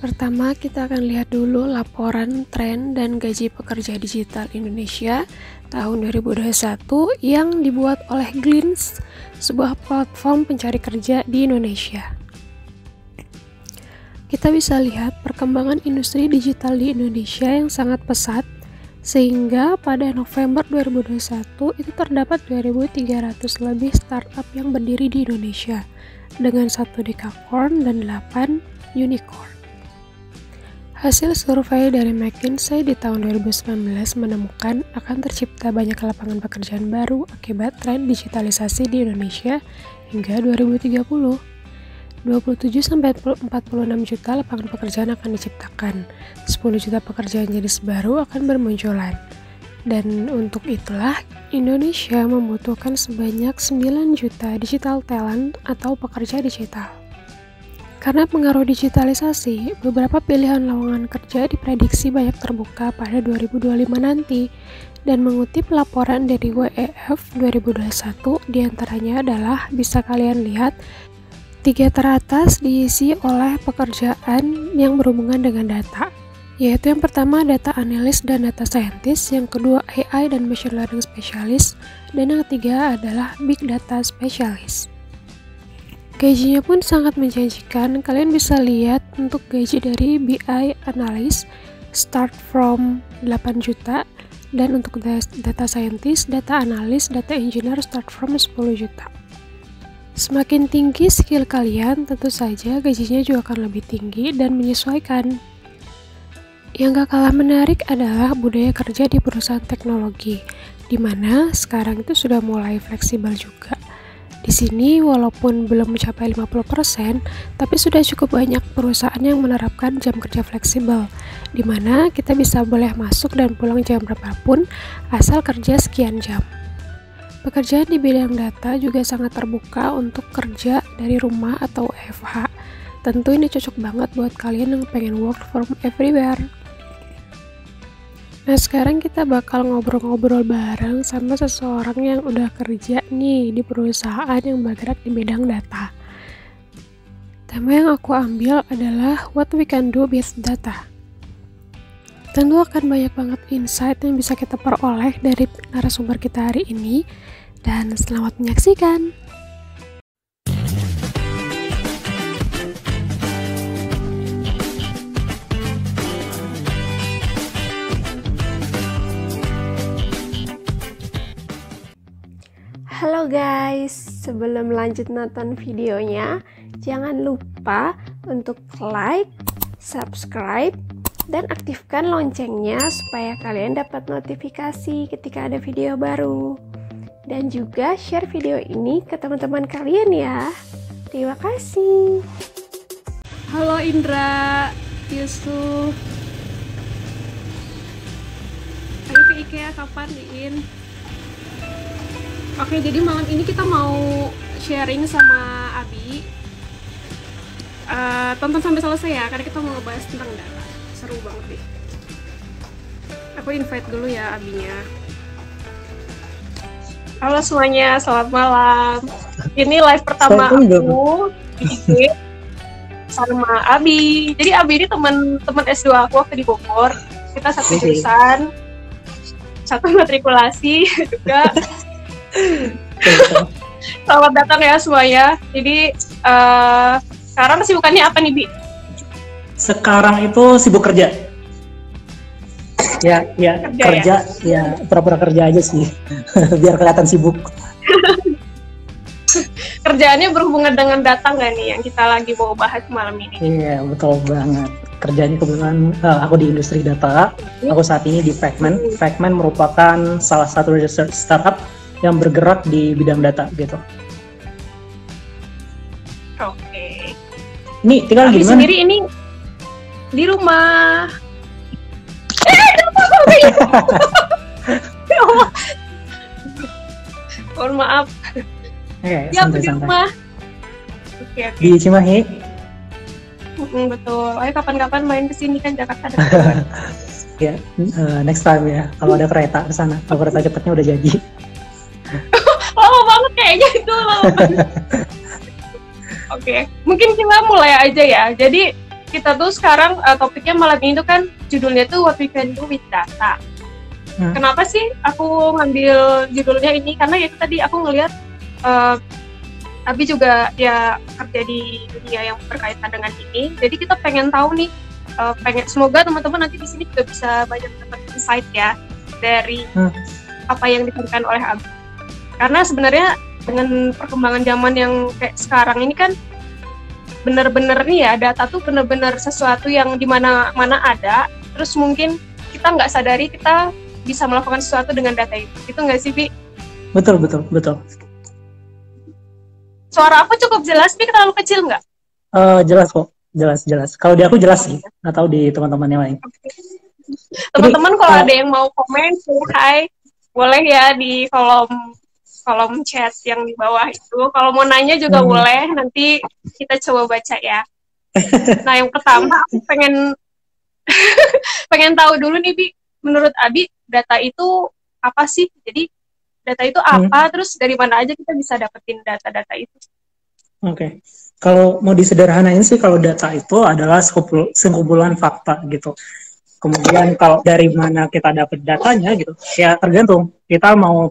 Pertama, kita akan lihat dulu laporan tren dan gaji pekerja digital Indonesia tahun 2021 yang dibuat oleh Glints, sebuah platform pencari kerja di Indonesia. Kita bisa lihat perkembangan industri digital di Indonesia yang sangat pesat, sehingga pada November 2021 itu terdapat 2.300 lebih startup yang berdiri di Indonesia, dengan 1 dekakorn dan 8 unicorn. Hasil survei dari McKinsey di tahun 2019 menemukan akan tercipta banyak lapangan pekerjaan baru akibat tren digitalisasi di Indonesia hingga 2030. 27-46 juta lapangan pekerjaan akan diciptakan, 10 juta pekerjaan jenis baru akan bermunculan. Dan untuk itulah, Indonesia membutuhkan sebanyak 9 juta digital talent atau pekerja digital. Karena pengaruh digitalisasi, beberapa pilihan lowongan kerja diprediksi banyak terbuka pada 2025 nanti. Dan mengutip laporan dari WEF 2021, diantaranya adalah bisa kalian lihat 3 teratas diisi oleh pekerjaan yang berhubungan dengan data, yaitu yang pertama data analis dan data scientist, yang kedua AI dan machine learning specialist, dan yang ketiga adalah big data specialist. Gajinya pun sangat menjanjikan. Kalian bisa lihat untuk gaji dari BI analyst start from 8 juta, dan untuk data scientist, data analyst, data engineer start from 10 juta. Semakin tinggi skill kalian, tentu saja gajinya juga akan lebih tinggi dan menyesuaikan. Yang gak kalah menarik adalah budaya kerja di perusahaan teknologi, di mana sekarang itu sudah mulai fleksibel juga. Di sini walaupun belum mencapai 50%, tapi sudah cukup banyak perusahaan yang menerapkan jam kerja fleksibel, di mana kita bisa boleh masuk dan pulang jam berapapun asal kerja sekian jam. Pekerjaan di bidang data juga sangat terbuka untuk kerja dari rumah atau WFH. Tentu ini cocok banget buat kalian yang pengen work from everywhere. Nah, sekarang kita bakal ngobrol-ngobrol bareng sama seseorang yang udah kerja nih di perusahaan yang bergerak di bidang data. Tema yang aku ambil adalah What We Can Do with Data. Tentu akan banyak banget insight yang bisa kita peroleh dari narasumber kita hari ini, dan selamat menyaksikan. Halo guys, sebelum lanjut nonton videonya, jangan lupa untuk like, subscribe, dan aktifkan loncengnya supaya kalian dapat notifikasi ketika ada video baru. Dan juga share video ini ke teman-teman kalian ya. Terima kasih. Halo Indra, Yusuf. Ayo ke IKEA kapan, Diin? Oke, jadi malam ini kita mau sharing sama Abi. Tonton sampai selesai ya, karena kita mau ngebahas tentang data. Seru banget nih. Aku invite dulu ya Abinya. Halo semuanya, selamat malam. Ini live pertama aku di IG sama Abi. Jadi Abi ini teman S2 aku waktu di Bogor. Kita satu jurusan, satu matrikulasi juga. Selamat datang ya semuanya. Jadi sekarang kesibukannya apa nih, Bi? Sekarang itu sibuk kerja. Ya kerja ya pura-pura kerja aja sih. Biar kelihatan sibuk. Kerjaannya berhubungan dengan data nggak nih yang kita lagi mau bahas malam ini? Iya, betul banget. Kerjanya kebetulan aku di industri data. Aku saat ini di Fragment. Fragment merupakan salah satu research startup yang bergerak di bidang data gitu. Oke. Ini tinggal Abi gimana? Sendiri ini di rumah. Ya Allah. Mohon maaf. Ya, Ya, aku di rumah. Oke. Di Cimahi. Betul. Ayo kapan-kapan main ke sini kan, Jakarta dekat. Ya, next time ya. Kalau ada kereta ke sana, kalau kereta cepatnya udah jadi. Lama banget kayaknya itu, lama banget. Oke, mungkin kita mulai aja ya. Jadi kita tuh sekarang topiknya malam ini tuh kan judulnya tuh What We Can Do With Data. Kenapa sih aku ngambil judulnya ini? Karena itu tadi aku ngelihat Abi juga ya kerja di dunia yang berkaitan dengan ini. Jadi kita pengen tahu nih, semoga teman-teman nanti di sini juga bisa banyak dapat insight ya dari apa yang disampaikan oleh Abi. Karena sebenarnya dengan perkembangan zaman yang kayak sekarang ini kan benar-benar nih ya, data tuh benar-benar sesuatu yang di mana-mana ada. Terus mungkin kita nggak sadari kita bisa melakukan sesuatu dengan data itu. Itu nggak sih, Bi? Betul. Suara aku cukup jelas, Bi? Terlalu kecil nggak? Jelas kok, jelas. Kalau di aku jelas sih, nggak tahu di teman-teman yang lain. Teman-teman kalau ada yang mau komen, hai, boleh ya di kolom chat yang di bawah itu. Kalau mau nanya juga boleh, nanti kita coba baca ya. Nah, yang pertama aku pengen tahu dulu nih, Bi, menurut Abi data itu apa sih? Jadi data itu apa? Terus dari mana aja kita bisa dapetin data-data itu? Oke. Kalau mau disederhanain sih, kalau data itu adalah sekumpulan fakta gitu. Kemudian kalau dari mana kita dapat datanya gitu, ya tergantung kita mau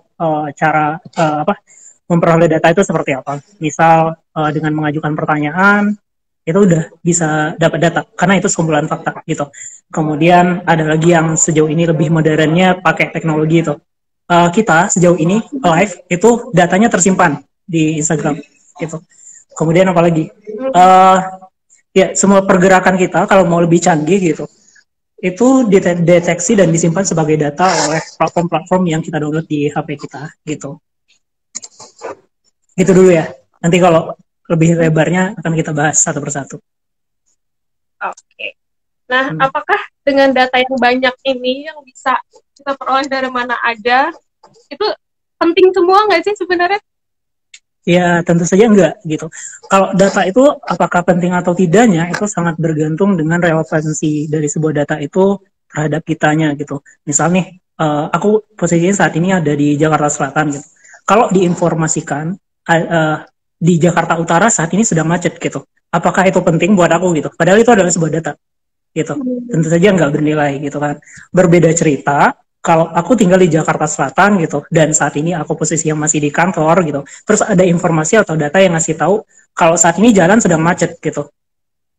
memperoleh data itu seperti apa. Misal dengan mengajukan pertanyaan itu udah bisa dapat data karena itu sekumpulan fakta gitu. Kemudian ada lagi yang sejauh ini lebih modernnya pakai teknologi itu. Kita sejauh ini live itu datanya tersimpan di Instagram gitu. Kemudian apalagi ya semua pergerakan kita kalau mau lebih canggih gitu itu dideteksi dan disimpan sebagai data oleh platform-platform yang kita download di HP kita gitu. Gitu dulu ya. Nanti kalau lebih lebarnya akan kita bahas satu persatu. Oke. Nah, apakah dengan data yang banyak ini yang bisa kita peroleh dari mana aja, itu penting semua nggak sih sebenarnya? Ya, tentu saja enggak gitu. Kalau data itu apakah penting atau tidaknya itu sangat bergantung dengan relevansi dari sebuah data itu terhadap kitanya gitu. Misal nih, aku posisinya saat ini ada di Jakarta Selatan gitu. Kalau diinformasikan di Jakarta Utara saat ini sedang macet gitu. Apakah itu penting buat aku gitu? Padahal itu adalah sebuah data gitu. Tentu saja nggak bernilai gitu kan. Berbeda cerita kalau aku tinggal di Jakarta Selatan gitu dan saat ini aku posisinya masih di kantor gitu, terus ada informasi atau data yang ngasih tahu kalau saat ini jalan sedang macet gitu,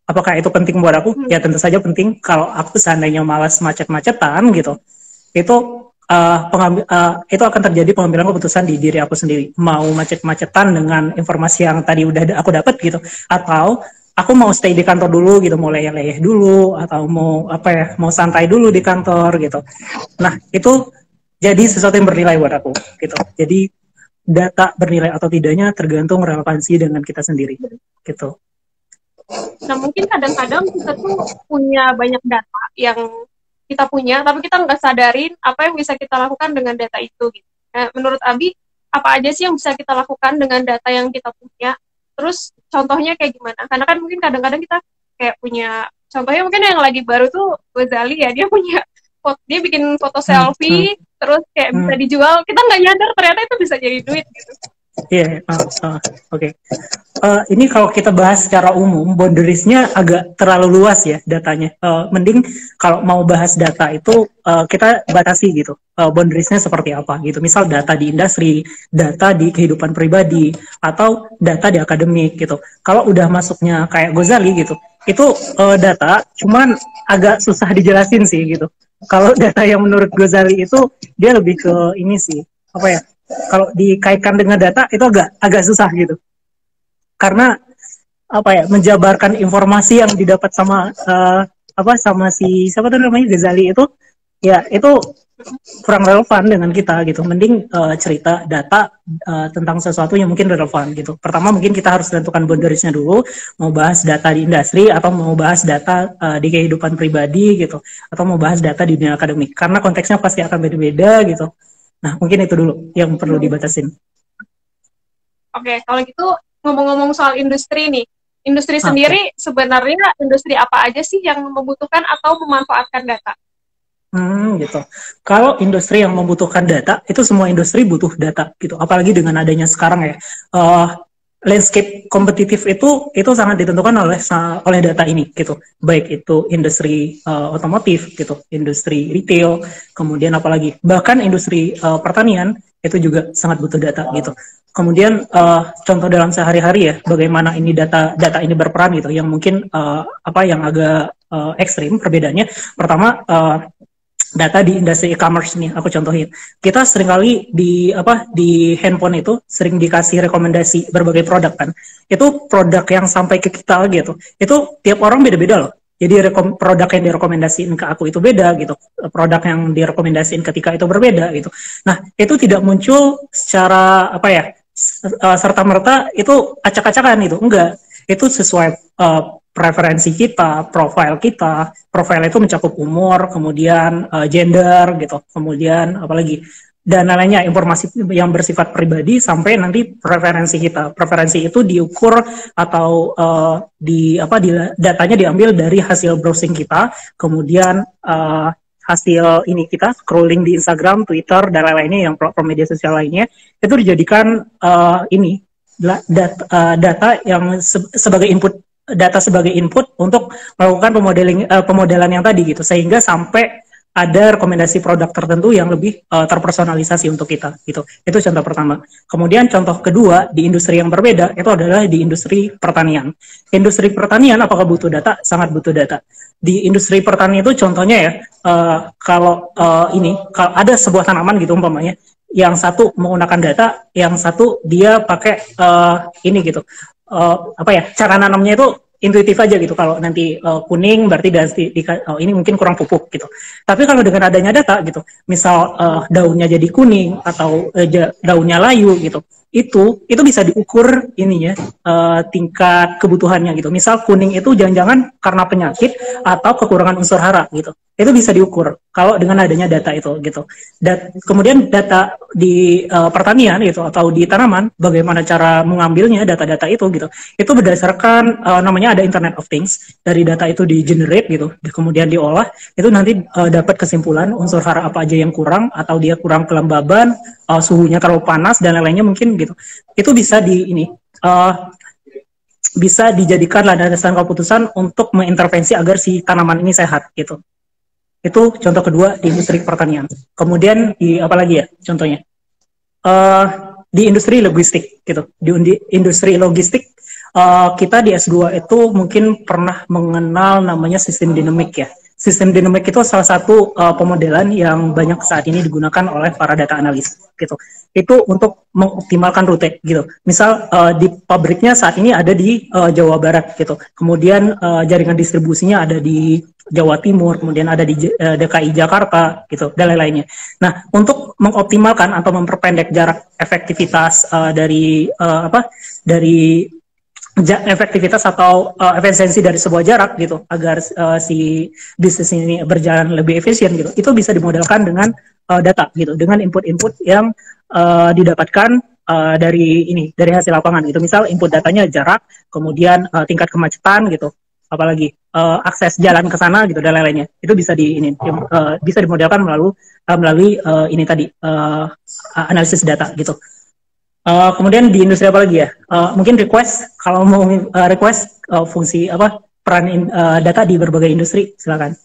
apakah itu penting buat aku? Ya tentu saja penting. Kalau aku seandainya malas macet-macetan gitu, itu itu akan terjadi pengambilan keputusan di diri aku sendiri, mau macet-macetan dengan informasi yang tadi udah aku dapat gitu, atau aku mau stay di kantor dulu gitu, mau leyeh-leyeh dulu, atau mau santai dulu di kantor gitu. Nah, itu jadi sesuatu yang bernilai buat aku gitu. Jadi data bernilai atau tidaknya tergantung relevansi dengan kita sendiri gitu. Nah, mungkin kadang-kadang kita tuh punya banyak data yang kita punya, tapi kita nggak sadarin apa yang bisa kita lakukan dengan data itu gitu. Nah, menurut Abi, apa aja sih yang bisa kita lakukan dengan data yang kita punya? Terus contohnya kayak gimana? Karena kan mungkin kadang-kadang kita kayak punya, contohnya mungkin yang lagi baru tuh Ghazali ya, dia bikin foto selfie, terus kayak bisa dijual, kita nggak nyadar ternyata itu bisa jadi duit gitu. Iya, oke. Ini kalau kita bahas secara umum, boundariesnya agak terlalu luas ya datanya. Mending kalau mau bahas data itu kita batasi gitu. Boundariesnya seperti apa gitu. Misal data di industri, data di kehidupan pribadi, atau data di akademik gitu. Kalau udah masuknya kayak Ghazali gitu, itu data cuman agak susah dijelasin sih gitu. Kalau data yang menurut Ghazali itu dia lebih ke ini sih, apa ya? Kalau dikaitkan dengan data itu agak susah gitu, karena apa ya, menjabarkan informasi yang didapat sama sama si siapa tuh namanya Ghazali itu, ya itu kurang relevan dengan kita gitu. Mending cerita data tentang sesuatu yang mungkin relevan gitu. Pertama mungkin kita harus tentukan boundariesnya dulu, mau bahas data di industri atau mau bahas data di kehidupan pribadi gitu, atau mau bahas data di dunia akademik, karena konteksnya pasti akan beda-beda gitu. Nah, mungkin itu dulu yang perlu dibatasin. Oke, kalau gitu ngomong-ngomong soal industri nih, industri sendiri sebenarnya industri apa aja sih yang membutuhkan atau memanfaatkan data? Gitu. Kalau industri yang membutuhkan data, itu semua industri butuh data gitu. Apalagi dengan adanya sekarang ya, landscape kompetitif itu sangat ditentukan oleh data ini gitu, baik itu industri otomotif gitu, industri retail, kemudian apalagi bahkan industri pertanian itu juga sangat butuh data gitu. Kemudian contoh dalam sehari-hari ya, bagaimana ini data ini berperan gitu, yang mungkin yang agak ekstrim perbedaannya. Pertama, data di industri e-commerce nih aku contohin. Kita seringkali di handphone itu sering dikasih rekomendasi berbagai produk kan. Itu produk yang sampai ke kita gitu. Itu tiap orang beda-beda loh. Jadi produk yang direkomendasiin ke aku itu beda gitu. Produk yang direkomendasiin ketika itu berbeda gitu. Nah, itu tidak muncul secara serta-merta itu acak-acakan itu. Enggak. Itu sesuai preferensi kita, profile kita. Profile itu mencakup umur, kemudian gender gitu, kemudian apalagi dan lainnya, informasi yang bersifat pribadi sampai nanti preferensi kita. Preferensi itu diukur atau datanya diambil dari hasil browsing kita, kemudian hasil ini kita scrolling di Instagram, Twitter dan lain-lainnya yang platform media sosial lainnya itu dijadikan data yang sebagai input, data sebagai input untuk melakukan pemodelan yang tadi gitu, sehingga sampai ada rekomendasi produk tertentu yang lebih terpersonalisasi untuk kita gitu. Itu contoh pertama. Kemudian contoh kedua di industri yang berbeda itu adalah di industri pertanian. Industri pertanian apakah butuh data? Sangat butuh data. Di industri pertanian itu contohnya ya, kalau ada sebuah tanaman gitu umpamanya, yang satu menggunakan data, yang satu dia pakai cara nanamnya itu intuitif aja gitu. Kalau nanti kuning berarti ini mungkin kurang pupuk gitu. Tapi kalau dengan adanya data gitu, misal daunnya jadi kuning atau daunnya layu gitu, itu bisa diukur ininya tingkat kebutuhannya gitu. Misal kuning itu jangan-jangan karena penyakit atau kekurangan unsur hara gitu. Itu bisa diukur kalau dengan adanya data itu gitu. Kemudian data di pertanian gitu atau di tanaman, bagaimana cara mengambilnya data-data itu gitu. Itu berdasarkan namanya ada Internet of Things. Dari data itu di generate gitu, kemudian diolah, itu nanti dapat kesimpulan unsur hara apa aja yang kurang, atau dia kurang kelembaban, suhunya terlalu panas dan lain-lainnya mungkin gitu. Itu bisa bisa dijadikan landasan keputusan untuk mengintervensi agar si tanaman ini sehat gitu. Itu contoh kedua di industri pertanian. Kemudian di apa lagi ya contohnya? Di industri logistik gitu. Di industri logistik kita di S2 itu mungkin pernah mengenal namanya sistem dinamik ya. Sistem dinamik itu salah satu pemodelan yang banyak saat ini digunakan oleh para data analis gitu. Itu untuk mengoptimalkan rute gitu. Misal di pabriknya saat ini ada di Jawa Barat gitu. Kemudian jaringan distribusinya ada di Jawa Timur, kemudian ada di DKI Jakarta gitu dan lain-lainnya. Nah, untuk mengoptimalkan atau memperpendek jarak efektivitas dari efektivitas atau efisiensi dari sebuah jarak gitu agar si bisnis ini berjalan lebih efisien gitu, itu bisa dimodelkan dengan data gitu, dengan input-input yang didapatkan dari hasil lapangan gitu. Misal input datanya jarak, kemudian tingkat kemacetan gitu, apalagi akses jalan ke sana gitu dan lain-lainnya. Itu bisa bisa dimodelkan melalui ini tadi analisis data gitu. Kemudian di industri apa lagi ya? Mungkin request, kalau mau request fungsi peran data di berbagai industri, silakan.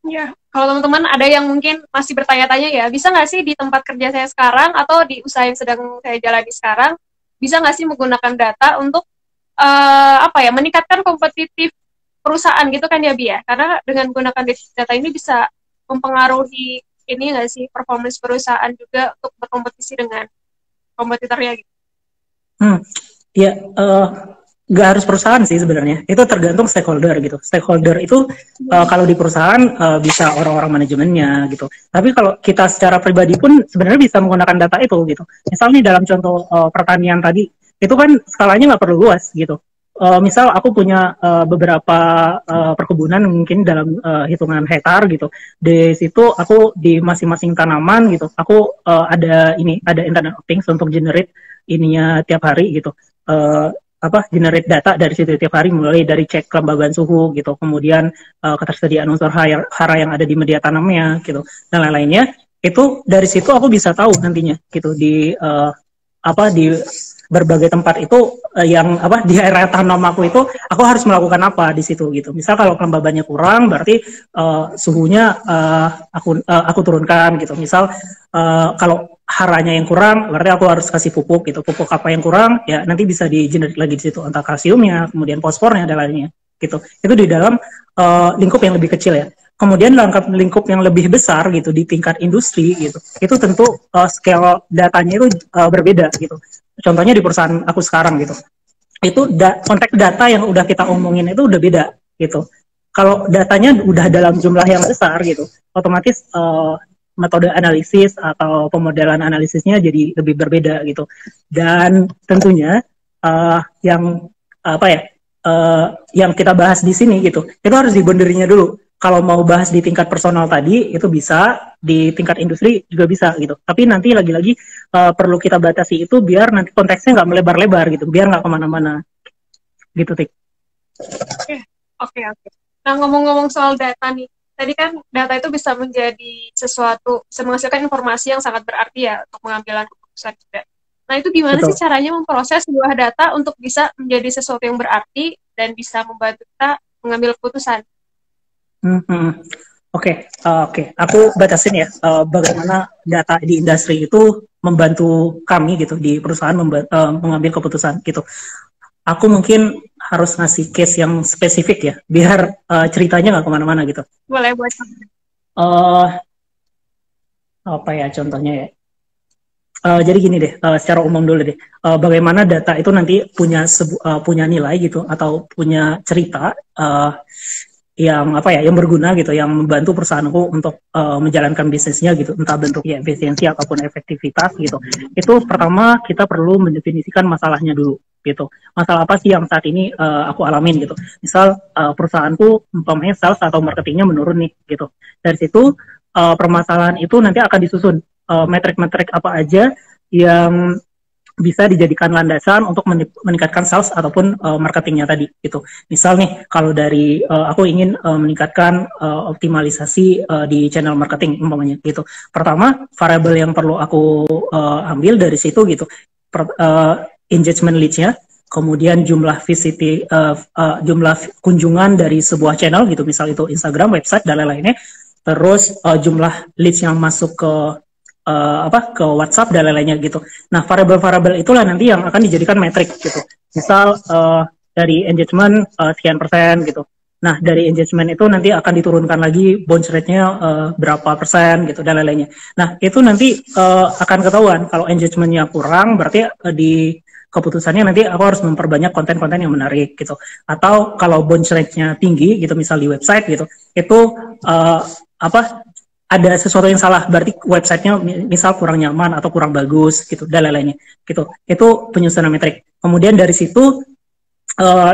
Ya, kalau teman-teman ada yang mungkin masih bertanya-tanya ya, bisa nggak sih di tempat kerja saya sekarang atau di usaha yang sedang saya jalani sekarang, bisa nggak sih menggunakan data untuk meningkatkan kompetitif perusahaan gitu kan ya, Bi ya? Karena dengan menggunakan data ini bisa mempengaruhi ini nggak sih performance perusahaan juga untuk berkompetisi dengan kompetitornya gitu. Nggak harus perusahaan sih sebenarnya. Itu tergantung stakeholder gitu. Stakeholder itu kalau di perusahaan bisa orang-orang manajemennya gitu. Tapi kalau kita secara pribadi pun sebenarnya bisa menggunakan data itu gitu. Misalnya dalam contoh pertanian tadi, itu kan skalanya nggak perlu luas gitu. Misal aku punya beberapa perkebunan mungkin dalam hitungan hektar gitu. Di situ aku di masing-masing tanaman gitu, aku ada Internet of Things untuk generate ininya tiap hari gitu. Generate data dari situ tiap hari, mulai dari cek kelembaban suhu gitu, kemudian ketersediaan unsur hara yang ada di media tanamnya gitu dan lain-lainnya. Itu dari situ aku bisa tahu nantinya gitu di berbagai tempat itu yang apa di area tanam aku itu aku harus melakukan apa di situ gitu. Misal kalau kelembabannya kurang berarti suhunya aku turunkan gitu. Misal kalau haranya yang kurang berarti aku harus kasih pupuk gitu. Pupuk apa yang kurang ya nanti bisa di-generate lagi di situ, entah kalsiumnya, kemudian fosfornya dan lainnya gitu. Itu di dalam lingkup yang lebih kecil ya. Kemudian dalam lingkup yang lebih besar gitu di tingkat industri gitu, itu tentu scale datanya itu berbeda gitu. Contohnya di perusahaan aku sekarang gitu, itu konteks data yang udah kita omongin itu udah beda gitu. Kalau datanya udah dalam jumlah yang besar gitu, otomatis metode analisis atau pemodelan analisisnya jadi lebih berbeda gitu. Dan tentunya yang apa ya, yang kita bahas di sini gitu, itu harus dibonderinya dulu. Kalau mau bahas di tingkat personal tadi, itu bisa, di tingkat industri juga bisa gitu. Tapi nanti lagi-lagi perlu kita batasi itu biar nanti konteksnya nggak melebar-lebar gitu, biar nggak kemana-mana. Gitu, Tik. Oke. Nah, ngomong-ngomong soal data nih, tadi kan data itu bisa menjadi sesuatu, bisa menghasilkan informasi yang sangat berarti ya untuk pengambilan keputusan juga. Nah, itu gimana sih caranya memproses sebuah data untuk bisa menjadi sesuatu yang berarti dan bisa membantu kita mengambil keputusan? Oke. Aku batasin ya bagaimana data di industri itu membantu kami gitu di perusahaan mengambil keputusan gitu. Aku mungkin harus ngasih case yang spesifik ya, biar ceritanya nggak kemana-mana gitu. Boleh buat. Apa ya contohnya ya? Jadi gini deh, secara umum dulu deh. Bagaimana data itu nanti punya nilai gitu atau punya cerita yang apa ya, yang berguna gitu, yang membantu perusahaanku untuk menjalankan bisnisnya gitu, entah bentuknya efisiensi ataupun efektivitas gitu. Itu pertama kita perlu mendefinisikan masalahnya dulu gitu. Masalah apa sih yang saat ini aku alamin gitu. Misal perusahaanku umpamanya sales atau marketingnya menurun nih gitu. Dari situ permasalahan itu nanti akan disusun metrik-metrik apa aja yang bisa dijadikan landasan untuk meningkatkan sales ataupun marketingnya tadi gitu. Misal nih kalau dari aku ingin meningkatkan optimalisasi di channel marketing umpamanya gitu. Pertama variabel yang perlu aku ambil dari situ gitu. Engagement leads-nya, kemudian jumlah jumlah kunjungan dari sebuah channel gitu, misal itu Instagram, website dan lain-lainnya. Terus jumlah leads yang masuk ke ke WhatsApp dan lain-lainnya gitu. Nah, variabel-variabel itulah nanti yang akan dijadikan metrik gitu. Misal dari engagement sekian persen gitu. Nah, dari engagement itu nanti akan diturunkan lagi bounce rate-nya berapa persen gitu dan lain-lainnya. Nah, itu nanti akan ketahuan kalau engagement-nya kurang berarti di keputusannya nanti aku harus memperbanyak konten-konten yang menarik gitu. Atau kalau bounce rate-nya tinggi gitu, misal di website gitu, itu ada sesuatu yang salah, berarti websitenya misal kurang nyaman atau kurang bagus gitu dan lain-lainnya gitu. Itu penyusunan metrik. Kemudian dari situ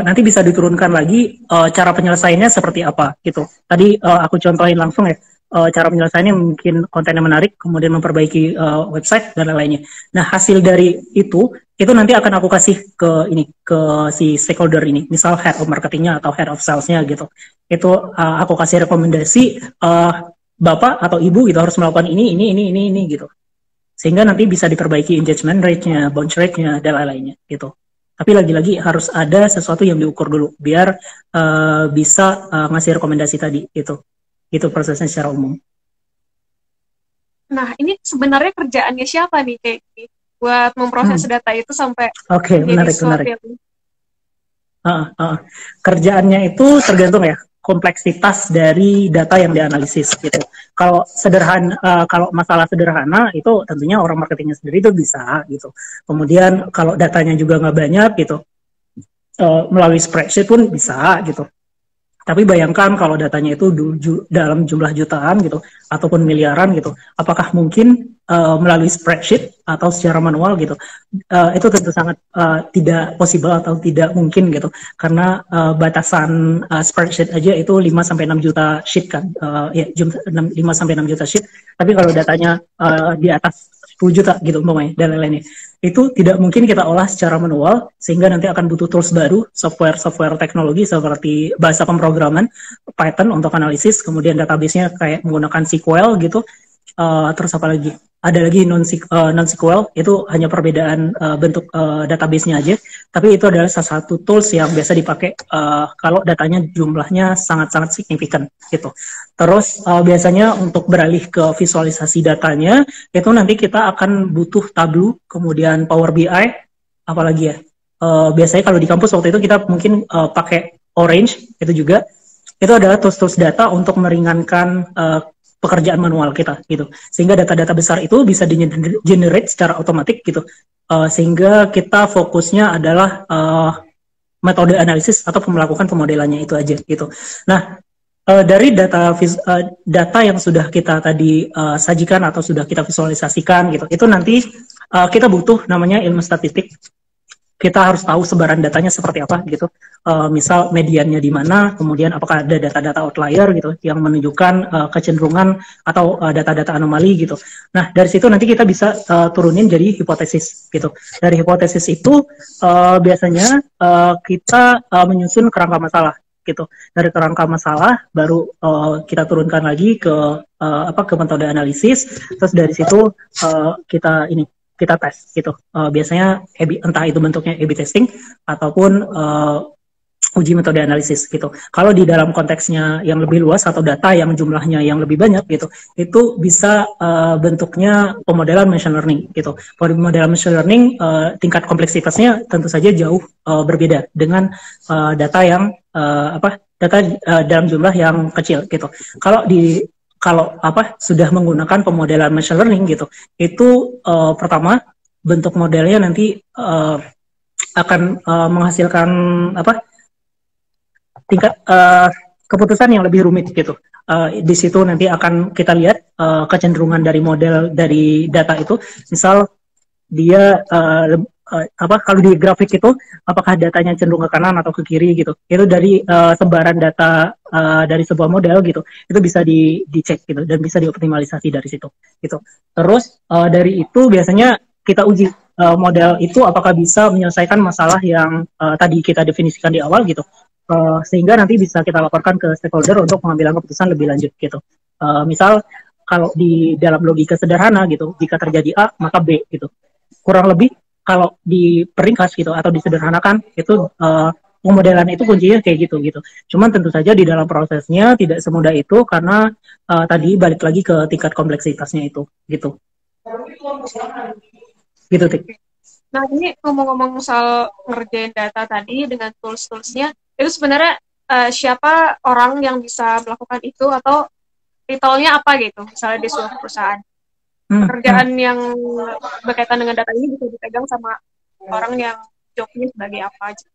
nanti bisa diturunkan lagi cara penyelesaiannya seperti apa gitu. Tadi aku contohin langsung ya, cara penyelesaiannya mungkin kontennya menarik, kemudian memperbaiki website dan lain-lainnya. Nah, hasil dari itu nanti akan aku kasih ke si stakeholder ini, misal head of marketingnya atau head of salesnya gitu. Itu aku kasih rekomendasi Bapak atau Ibu gitu harus melakukan ini gitu. Sehingga nanti bisa diperbaiki engagement rate-nya, bounce rate-nya, dan lain-lainnya gitu. Tapi lagi-lagi harus ada sesuatu yang diukur dulu biar bisa ngasih rekomendasi tadi gitu. Itu prosesnya secara umum. Nah, ini sebenarnya kerjaannya siapa nih kayak gini? Buat memproses data itu sampai menarik. Kerjaannya itu tergantung ya kompleksitas dari data yang dianalisis gitu. Kalau kalau masalah sederhana itu tentunya orang marketingnya sendiri itu bisa gitu. Kemudian kalau datanya juga nggak banyak gitu, melalui spreadsheet pun bisa gitu. Tapi bayangkan kalau datanya itu dalam jumlah jutaan gitu, ataupun miliaran gitu, apakah mungkin melalui spreadsheet atau secara manual gitu? Itu tentu sangat tidak possible atau tidak mungkin gitu, karena batasan spreadsheet aja itu 5-6 juta sheet kan, 5-6 juta sheet. Tapi kalau datanya di atas 10 juta gitu umpamanya dan lain-lainnya, itu tidak mungkin kita olah secara manual, sehingga nanti akan butuh tools baru, software teknologi seperti bahasa pemrograman, Python untuk analisis, kemudian database-nya kayak menggunakan SQL gitu, terus apa lagi? ada lagi non-SQL, itu hanya perbedaan bentuk database-nya aja, tapi itu adalah salah satu tools yang biasa dipakai kalau datanya jumlahnya sangat-sangat signifikan gitu. Terus biasanya untuk beralih ke visualisasi datanya, itu nanti kita akan butuh Tableau, kemudian Power BI, apalagi ya. Biasanya kalau di kampus waktu itu kita mungkin pakai Orange, itu juga. Itu adalah tools-tools data untuk meringankan pekerjaan manual kita gitu, sehingga data-data besar itu bisa di-generate secara otomatis gitu, sehingga kita fokusnya adalah metode analisis atau melakukan pemodelannya itu aja gitu. Nah, dari data yang sudah kita tadi sajikan atau sudah kita visualisasikan gitu, itu nanti kita butuh namanya ilmu statistik. Kita harus tahu sebaran datanya seperti apa gitu. Misal mediannya di mana, kemudian apakah ada data-data outlier gitu yang menunjukkan kecenderungan atau data-data anomali gitu. Nah, dari situ nanti kita bisa turunin jadi hipotesis gitu. Dari hipotesis itu biasanya kita menyusun kerangka masalah gitu. Dari kerangka masalah baru kita turunkan lagi ke ke metode analisis. Terus dari situ kita tes gitu. Biasanya entah itu bentuknya A/B testing ataupun uji metode analisis gitu. Kalau di dalam konteksnya yang lebih luas atau data yang jumlahnya yang lebih banyak gitu, itu bisa bentuknya pemodelan machine learning gitu. Pemodelan machine learning tingkat kompleksitasnya tentu saja jauh berbeda dengan data yang dalam jumlah yang kecil gitu. Kalau sudah menggunakan pemodelan machine learning gitu, itu pertama bentuk modelnya nanti akan menghasilkan tingkat keputusan yang lebih rumit gitu. Di situ nanti akan kita lihat kecenderungan dari model dari data itu, misal dia kalau di grafik itu apakah datanya cenderung ke kanan atau ke kiri gitu. Itu dari sebaran data dari sebuah model gitu. Itu bisa dicek gitu dan bisa dioptimalisasi dari situ gitu. Terus dari itu biasanya kita uji model itu apakah bisa menyelesaikan masalah yang tadi kita definisikan di awal gitu. Sehingga nanti bisa kita laporkan ke stakeholder untuk pengambilan keputusan lebih lanjut gitu. Misal kalau di dalam logika sederhana gitu, jika terjadi A maka B gitu. Kurang lebih kalau diperingkas gitu atau disederhanakan itu pemodelan itu kuncinya kayak gitu. Cuman tentu saja di dalam prosesnya tidak semudah itu karena tadi balik lagi ke tingkat kompleksitasnya itu gitu. Gitu, Tik. Nah, ini ngomong-ngomong soal ngerjain data tadi dengan tools-toolsnya, itu sebenarnya siapa orang yang bisa melakukan itu atau title-nya apa gitu, misalnya di sebuah perusahaan. Pekerjaan yang berkaitan dengan data ini bisa dipegang sama orang yang jobnya sebagai apa aja.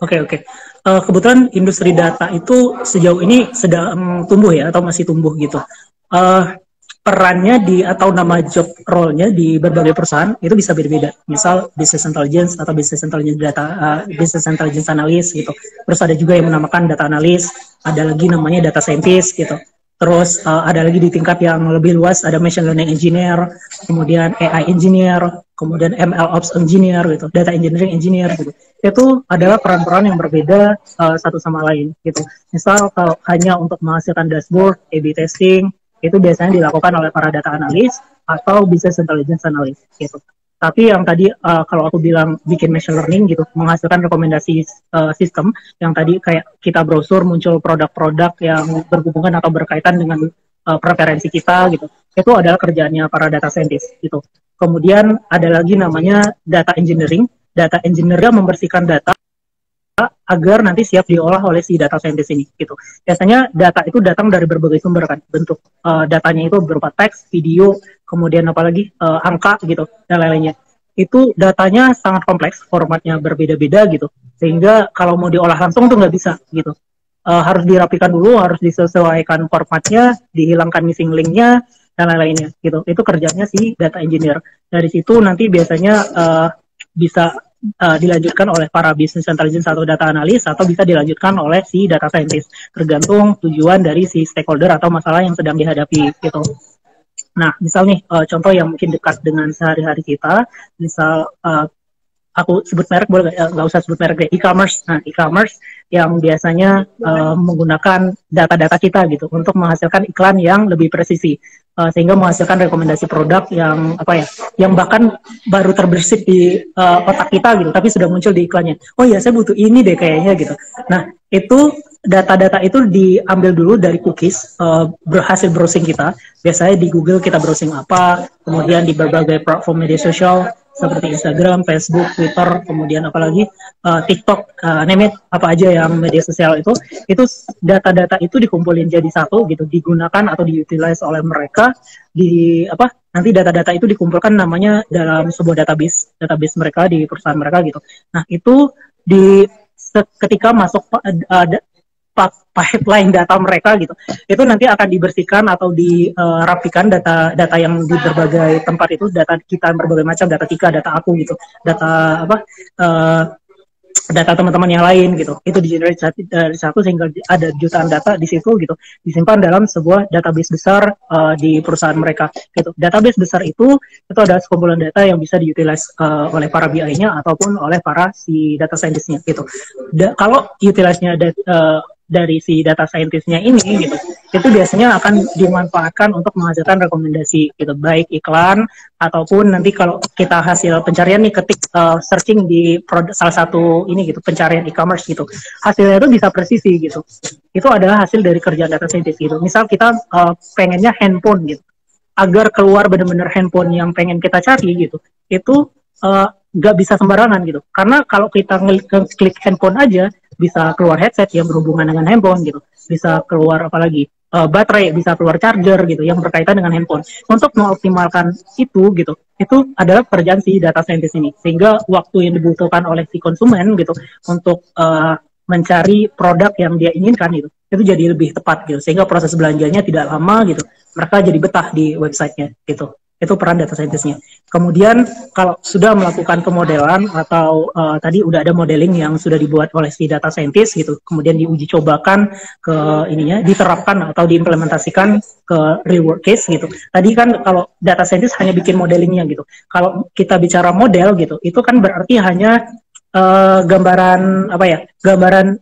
Oke. Kebetulan industri data itu sejauh ini sedang tumbuh ya atau masih tumbuh gitu. Perannya atau nama job role-nya di berbagai perusahaan itu bisa berbeda. Misal business intelligence atau business intelligence data, business intelligence analyst gitu. Terus ada juga yang menamakan data analyst, ada lagi namanya data scientist gitu. Terus ada lagi di tingkat yang lebih luas ada machine learning engineer, kemudian AI engineer, kemudian ML ops engineer gitu, data engineering engineer gitu. Itu adalah peran-peran yang berbeda satu sama lain gitu. Misal kalau hanya untuk menghasilkan dashboard, A/B testing itu biasanya dilakukan oleh para data analis atau business intelligence analyst gitu. Tapi yang tadi kalau aku bilang bikin machine learning gitu, menghasilkan rekomendasi sistem yang tadi kayak kita browser muncul produk-produk yang berhubungan atau berkaitan dengan preferensi kita gitu. Itu adalah kerjaannya para data scientist gitu. Kemudian ada lagi namanya data engineering. Data engineer membersihkan data agar nanti siap diolah oleh si data scientist ini gitu. Biasanya data itu datang dari berbagai sumber kan. Bentuk datanya itu berupa teks, video, kemudian apalagi angka gitu dan lain-lainnya. Itu datanya sangat kompleks, formatnya berbeda-beda gitu. Sehingga kalau mau diolah langsung tuh nggak bisa gitu. Harus dirapikan dulu, harus disesuaikan formatnya, dihilangkan missing link-nya dan lain-lainnya gitu. Itu kerjanya si data engineer. Dari situ nanti biasanya bisa dilanjutkan oleh para business intelligence atau data analis atau bisa dilanjutkan oleh si data scientist tergantung tujuan dari si stakeholder atau masalah yang sedang dihadapi gitu. Nah, misal nih contoh yang mungkin dekat dengan sehari-hari kita, misal aku sebut merek boleh nggak usah sebut merek deh, e-commerce. Nah, e-commerce yang biasanya menggunakan data-data kita gitu untuk menghasilkan iklan yang lebih presisi, sehingga menghasilkan rekomendasi produk yang apa ya, yang bahkan baru terbersit di otak kita gitu, tapi sudah muncul di iklannya. Oh iya, saya butuh ini deh kayaknya gitu. Nah, itu data-data itu diambil dulu dari cookies, hasil browsing kita. Biasanya di Google kita browsing apa, kemudian di berbagai platform media sosial seperti Instagram, Facebook, Twitter, kemudian apalagi TikTok, name it, apa aja yang media sosial itu data-data itu dikumpulin jadi satu gitu, digunakan atau diutilize oleh mereka di apa, nanti data-data itu dikumpulkan namanya dalam sebuah database mereka di perusahaan mereka gitu. Nah, itu di ketika masuk pipeline data mereka gitu, itu nanti akan dibersihkan atau dirapikan data-data yang di berbagai tempat itu, data kita berbagai macam, data Tika, data aku gitu, data apa, data teman-teman yang lain gitu, itu di-generate dari satu sehingga ada jutaan data di situ gitu, disimpan dalam sebuah database besar di perusahaan mereka gitu. Database besar itu adalah sekumpulan data yang bisa diutilize oleh para BI-nya ataupun oleh para si data scientist-nya gitu. Kalau utilize-nya dari si data scientist-nya ini gitu, itu biasanya akan dimanfaatkan untuk menghasilkan rekomendasi gitu, baik iklan ataupun nanti kalau kita hasil pencarian nih, ketik searching di salah satu ini gitu, pencarian e-commerce gitu, hasilnya itu bisa presisi gitu. Itu adalah hasil dari kerja data scientist gitu. Misal kita pengennya handphone gitu, agar keluar benar-benar handphone yang pengen kita cari gitu, itu nggak bisa sembarangan gitu, karena kalau kita klik handphone aja bisa keluar headset yang berhubungan dengan handphone gitu, bisa keluar apalagi baterai, bisa keluar charger gitu yang berkaitan dengan handphone. Untuk mengoptimalkan itu gitu, itu adalah pekerjaan si data scientist ini, sehingga waktu yang dibutuhkan oleh si konsumen gitu untuk mencari produk yang dia inginkan itu jadi lebih tepat gitu, sehingga proses belanjanya tidak lama gitu, mereka jadi betah di websitenya gitu. Itu peran data scientist-nya. Kemudian kalau sudah melakukan pemodelan atau tadi udah ada modeling yang sudah dibuat oleh si data scientist gitu, kemudian diuji cobakan ke ininya, diterapkan atau diimplementasikan ke real world case gitu. Tadi kan kalau data scientist hanya bikin modelingnya gitu. Kalau kita bicara model gitu, itu kan berarti hanya gambaran apa ya,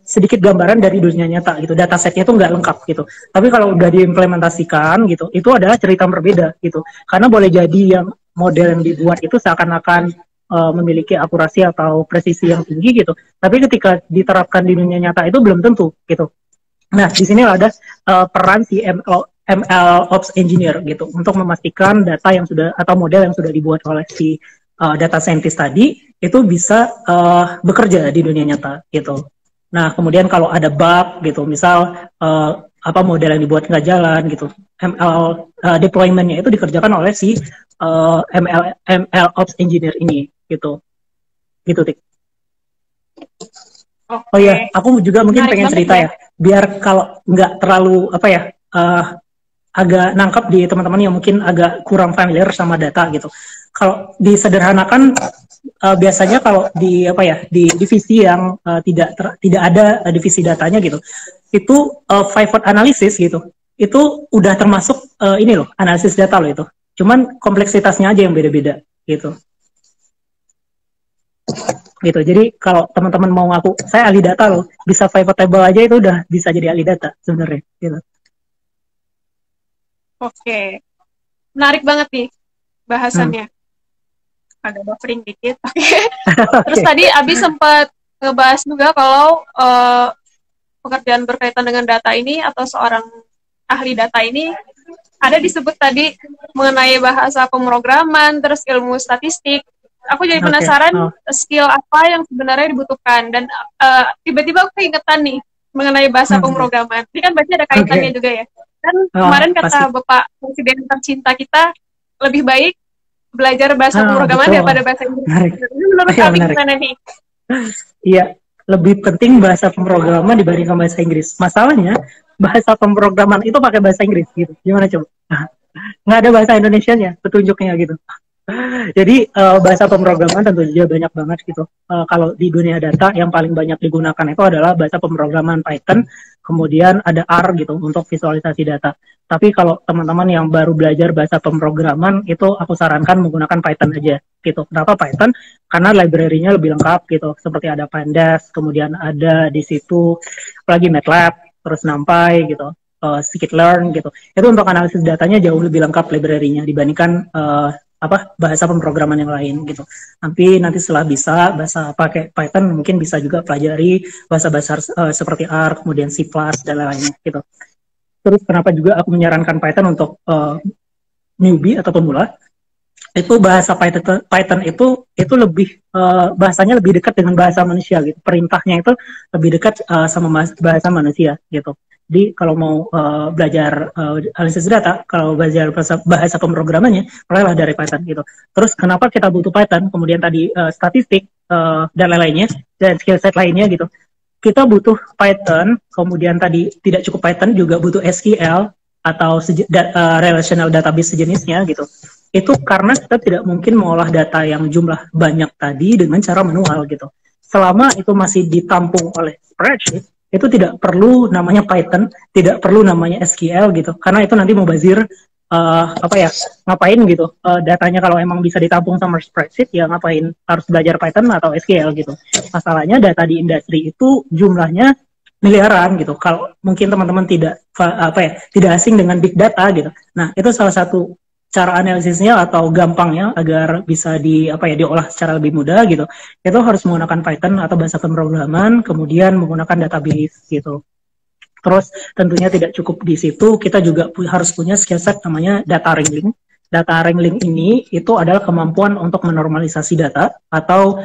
sedikit gambaran dari dunia nyata gitu, datasetnya itu nggak lengkap gitu. Tapi kalau udah diimplementasikan gitu, itu adalah cerita berbeda gitu, karena boleh jadi yang model yang dibuat itu seakan-akan memiliki akurasi atau presisi yang tinggi gitu, tapi ketika diterapkan di dunia nyata itu belum tentu gitu. Nah, di sini ada peran si ML Ops Engineer gitu, untuk memastikan data yang sudah atau model yang sudah dibuat oleh si data scientist tadi itu bisa bekerja di dunia nyata gitu. Nah, kemudian kalau ada bug gitu, misal apa model yang dibuat nggak jalan gitu, ML deployment-nya itu dikerjakan oleh si ML Ops Engineer ini gitu. Gitu, Tik. Okay. Oh iya, aku juga mungkin pengen cerita ya, biar kalau nggak terlalu apa ya, agak nangkep di teman-teman yang mungkin agak kurang familiar sama data gitu. Kalau disederhanakan, biasanya kalau di apa ya, di divisi yang tidak ada divisi datanya gitu, itu pivot analysis gitu, itu udah termasuk ini loh, analisis data loh itu. Cuman kompleksitasnya aja yang beda-beda gitu. Gitu. Jadi kalau teman-teman mau ngaku saya ahli data loh, bisa pivot table aja itu udah bisa jadi ahli data sebenarnya gitu. Oke. Menarik banget nih bahasannya. Agak buffering dikit. Terus tadi Abi sempat ngebahas juga kalau pekerjaan berkaitan dengan data ini atau seorang ahli data ini ada disebut tadi mengenai bahasa pemrograman, terus ilmu statistik. Aku jadi penasaran skill apa yang sebenarnya dibutuhkan, dan tiba-tiba aku keingetan nih mengenai bahasa pemrograman. Ini kan berarti ada kaitannya juga ya. Dan kemarin kata Bapak Presiden tercinta kita, lebih baik belajar bahasa pemrograman daripada bahasa Inggris. Menurut Abi gimana nih? Iya, lebih penting bahasa pemrograman dibandingkan bahasa Inggris. Masalahnya bahasa pemrograman itu pakai bahasa Inggris gitu. Gimana coba? Nggak ada bahasa Indonesianya, petunjuknya gitu. Jadi bahasa pemrograman tentu saja banyak banget gitu. Kalau di dunia data yang paling banyak digunakan itu adalah bahasa pemrograman Python, kemudian ada R gitu untuk visualisasi data. Tapi kalau teman-teman yang baru belajar bahasa pemrograman itu aku sarankan menggunakan Python aja gitu. Kenapa Python? Karena library-nya lebih lengkap gitu. Seperti ada Pandas, kemudian ada di situ lagi MATLAB, terus NumPy gitu. Scikit-learn gitu. Itu untuk analisis datanya jauh lebih lengkap library-nya dibandingkan bahasa pemrograman yang lain gitu. Nanti setelah bisa bahasa pakai Python mungkin bisa juga pelajari bahasa-bahasa seperti R, kemudian C++ dan lain-lainnya gitu. Terus kenapa juga aku menyarankan Python untuk newbie atau pemula? Itu bahasa Python itu lebih bahasanya lebih dekat dengan bahasa manusia gitu. Perintahnya itu lebih dekat sama bahasa manusia gitu. Jadi kalau mau belajar analisis data, kalau belajar bahasa pemrogramannya, mulailah dari Python gitu. Terus kenapa kita butuh Python? Kemudian tadi statistik dan lain-lainnya, dan skill set lainnya gitu. Kita butuh Python, kemudian tadi tidak cukup Python, juga butuh SQL atau relational database sejenisnya gitu. Itu karena kita tidak mungkin mengolah data yang jumlah banyak tadi dengan cara manual gitu. Selama itu masih ditampung oleh spreadsheet, itu tidak perlu namanya Python, tidak perlu namanya SQL gitu, karena itu nanti mubazir ngapain gitu datanya kalau emang bisa ditampung sama spreadsheet ya ngapain harus belajar Python atau SQL gitu. Masalahnya data di industri itu jumlahnya miliaran gitu. Kalau mungkin teman-teman tidak asing dengan big data gitu. Nah, itu salah satu cara analisisnya atau gampangnya agar bisa diolah secara lebih mudah gitu. Itu harus menggunakan Python atau bahasa pemrograman, kemudian menggunakan database gitu. Terus tentunya tidak cukup di situ, kita juga harus punya skill set namanya data wrangling. Data wrangling ini itu adalah kemampuan untuk menormalisasi data atau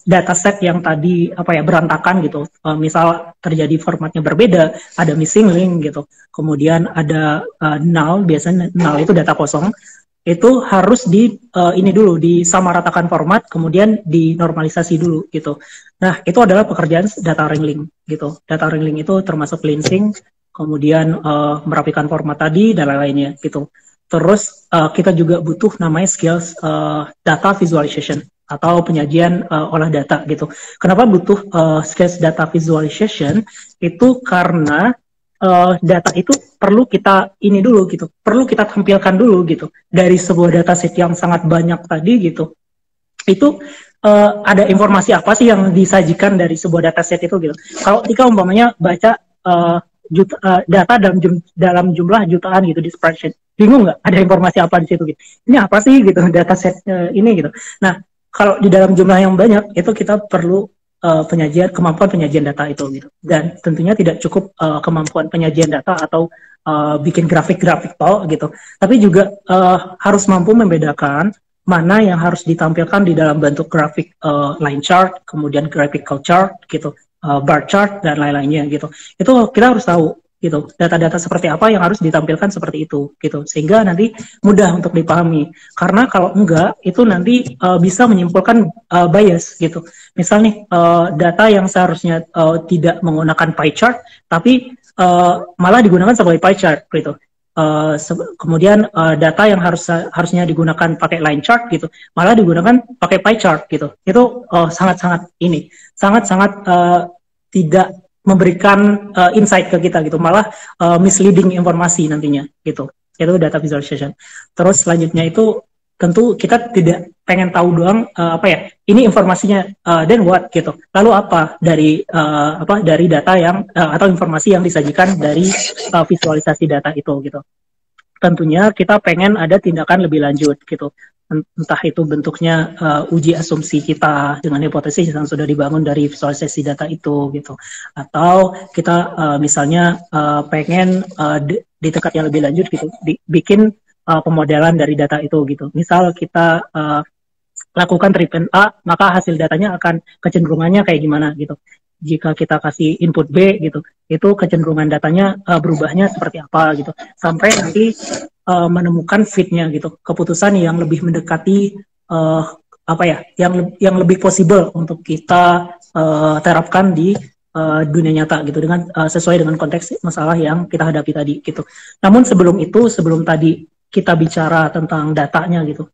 dataset yang tadi berantakan gitu. Misal terjadi formatnya berbeda, ada missing link gitu. Kemudian ada null, biasanya null itu data kosong. Itu harus disamaratakan format, kemudian dinormalisasi dulu gitu. Nah, itu adalah pekerjaan data wrangling gitu. Data wrangling itu termasuk cleansing, kemudian merapikan format tadi dan lain-lainnya gitu. Terus kita juga butuh namanya skills data visualization atau penyajian olah data gitu. Kenapa butuh skills data visualization? Itu karena data itu perlu kita dulu gitu, perlu kita tampilkan dulu gitu dari sebuah dataset yang sangat banyak tadi gitu. Itu ada informasi apa sih yang disajikan dari sebuah dataset itu gitu. Kalau kita umpamanya baca data dalam jumlah jutaan gitu di spreadsheet, bingung nggak ada informasi apa di situ gitu. Ini apa sih gitu dataset ini gitu. Nah, kalau di dalam jumlah yang banyak itu kita perlu kemampuan penyajian data itu gitu. Dan tentunya tidak cukup kemampuan penyajian data atau bikin grafik-grafik gitu. Tapi juga harus mampu membedakan mana yang harus ditampilkan di dalam bentuk grafik line chart, kemudian graphical chart gitu, bar chart dan lain-lainnya gitu. Itu kita harus tahu gitu, data-data seperti apa yang harus ditampilkan seperti itu gitu, sehingga nanti mudah untuk dipahami. Karena kalau enggak itu nanti bisa menyimpulkan bias gitu. Misal nih data yang seharusnya tidak menggunakan pie chart tapi malah digunakan sebagai pie chart gitu. Kemudian data yang harusnya digunakan pakai line chart gitu malah digunakan pakai pie chart gitu. Itu sangat-sangat tidak memberikan insight ke kita gitu, malah misleading informasi nantinya gitu. Itu data visualization. Terus selanjutnya itu tentu kita tidak pengen tahu doang ini informasinya then what gitu. Lalu apa dari data yang atau informasi yang disajikan dari visualisasi data itu gitu. Tentunya kita pengen ada tindakan lebih lanjut gitu. Entah itu bentuknya uji asumsi kita dengan hipotesis yang sudah dibangun dari visualisasi data itu gitu, atau kita misalnya pengen di tingkat yang lebih lanjut gitu, bikin pemodelan dari data itu gitu. Misal kita lakukan treatment A, maka hasil datanya akan kecenderungannya kayak gimana gitu. Jika kita kasih input B gitu, itu kecenderungan datanya berubahnya seperti apa gitu, sampai nanti menemukan fit-nya gitu, keputusan yang lebih mendekati yang lebih possible untuk kita terapkan di dunia nyata gitu, dengan sesuai dengan konteks masalah yang kita hadapi tadi gitu. Namun sebelum tadi kita bicara tentang datanya gitu,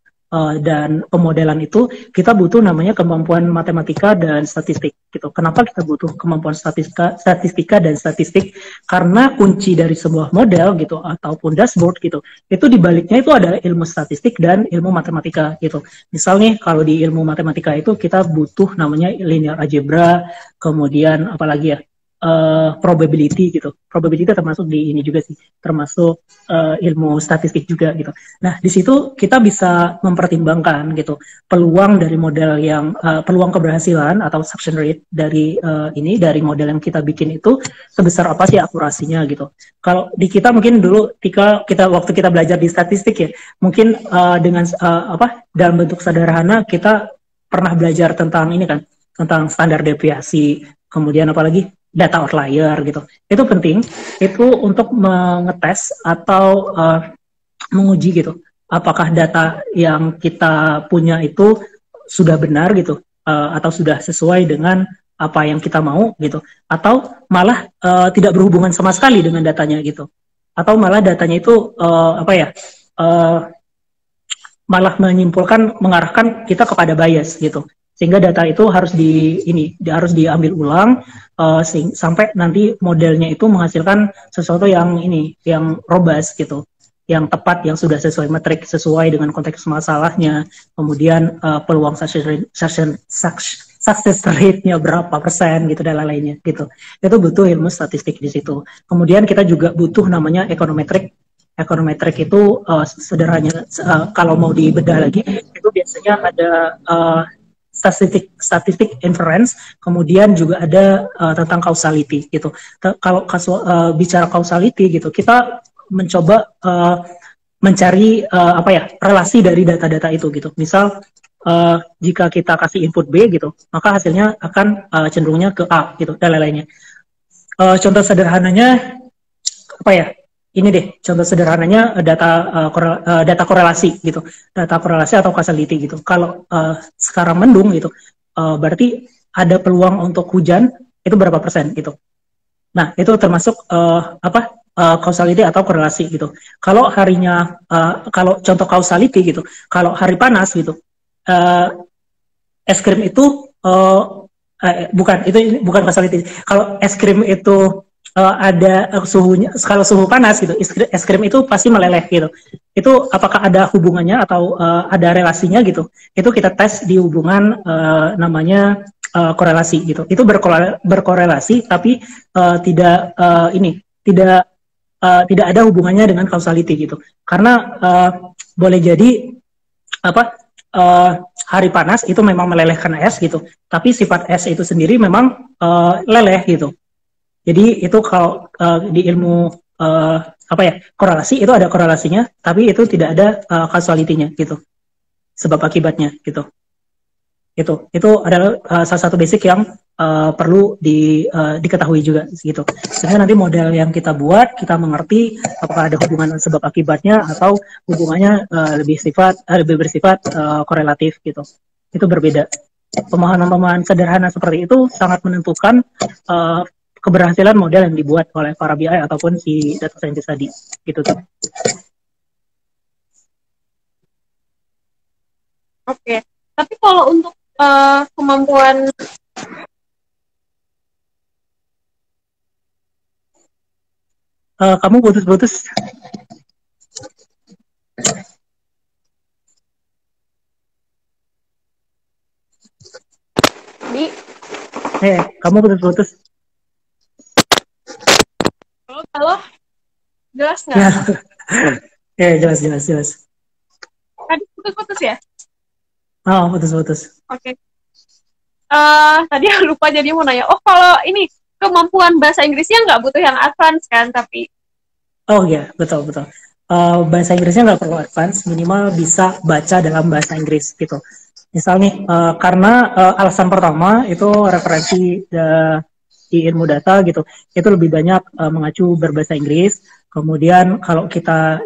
dan pemodelan itu kita butuh namanya kemampuan matematika dan statistik gitu. Kenapa kita butuh kemampuan statistika dan statistik? Karena kunci dari sebuah model gitu ataupun dashboard gitu, itu di baliknya itu ada ilmu statistik dan ilmu matematika gitu. Misalnya kalau di ilmu matematika itu kita butuh namanya linear algebra, kemudian apalagi ya, probability gitu. Probability termasuk di ini juga sih, termasuk ilmu statistik juga gitu. Nah, di situ kita bisa mempertimbangkan gitu peluang dari model yang peluang keberhasilan atau success rate dari dari model yang kita bikin itu sebesar apa sih akurasinya gitu. Kalau di kita mungkin dulu waktu kita belajar di statistik ya, mungkin dengan dalam bentuk sederhana kita pernah belajar tentang ini kan, tentang standar deviasi, kemudian apalagi data outlier gitu. Itu penting, itu untuk mengetes atau menguji gitu, apakah data yang kita punya itu sudah benar gitu, atau sudah sesuai dengan apa yang kita mau gitu, atau malah tidak berhubungan sama sekali dengan datanya gitu, atau malah datanya itu malah mengarahkan kita kepada bias gitu, sehingga data itu harus harus diambil ulang sampai nanti modelnya itu menghasilkan sesuatu yang robust gitu, yang tepat, yang sudah sesuai metrik, sesuai dengan konteks masalahnya, kemudian peluang success rate-nya berapa persen gitu dan lain-lainnya gitu. Itu butuh ilmu statistik di situ. Kemudian kita juga butuh namanya ekonometrik. Ekonometrik itu sederhananya kalau mau dibedah lagi itu biasanya ada statistik inference, kemudian juga ada tentang causality gitu. Kalau bicara causality gitu, kita mencoba mencari relasi dari data-data itu gitu. Misal jika kita kasih input B gitu, maka hasilnya akan cenderungnya ke A gitu dan lain-lainnya. Contoh sederhananya ini deh, contoh sederhananya data korelasi gitu, data korelasi atau causality gitu. Kalau sekarang mendung gitu, berarti ada peluang untuk hujan itu berapa persen gitu. Nah, itu termasuk causality atau korelasi gitu. Kalau kalau contoh causality gitu, kalau hari panas gitu, es krim itu bukan causality. Kalau es krim itu ada suhunya, kalau suhu panas gitu, es krim itu pasti meleleh gitu. Itu apakah ada hubungannya atau ada relasinya gitu? Itu kita tes di hubungan namanya korelasi gitu. Itu berkorelasi tapi tidak ada hubungannya dengan causality gitu. Karena boleh jadi hari panas itu memang melelehkan es gitu, tapi sifat es itu sendiri memang leleh gitu. Jadi itu kalau di ilmu korelasi itu ada korelasinya, tapi itu tidak ada causality-nya gitu, sebab akibatnya gitu. Itu adalah salah satu basic yang perlu diketahui juga gitu. Sehingga nanti model yang kita buat, kita mengerti apakah ada hubungan sebab akibatnya atau hubungannya lebih bersifat korelatif gitu. Itu berbeda. Pemahaman sederhana seperti itu sangat menentukan keberhasilan model yang dibuat oleh para BI ataupun si data scientist tadi gitu tuh. Oke, tapi kalau untuk kemampuan kamu putus-putus. Kamu putus-putus. Halo? Jelas nggak? Ya, jelas. Tadi putus-putus ya? Oh, putus-putus. Oke. Tadi aku lupa jadi mau nanya. Oh, kalau ini kemampuan bahasa Inggrisnya nggak butuh yang advance kan? Tapi. Oh iya, betul. Bahasa Inggrisnya nggak perlu advance, minimal bisa baca dalam bahasa Inggris gitu. Misal nih, karena alasan pertama itu referensi di ilmu data gitu, itu lebih banyak mengacu berbahasa Inggris. Kemudian kalau kita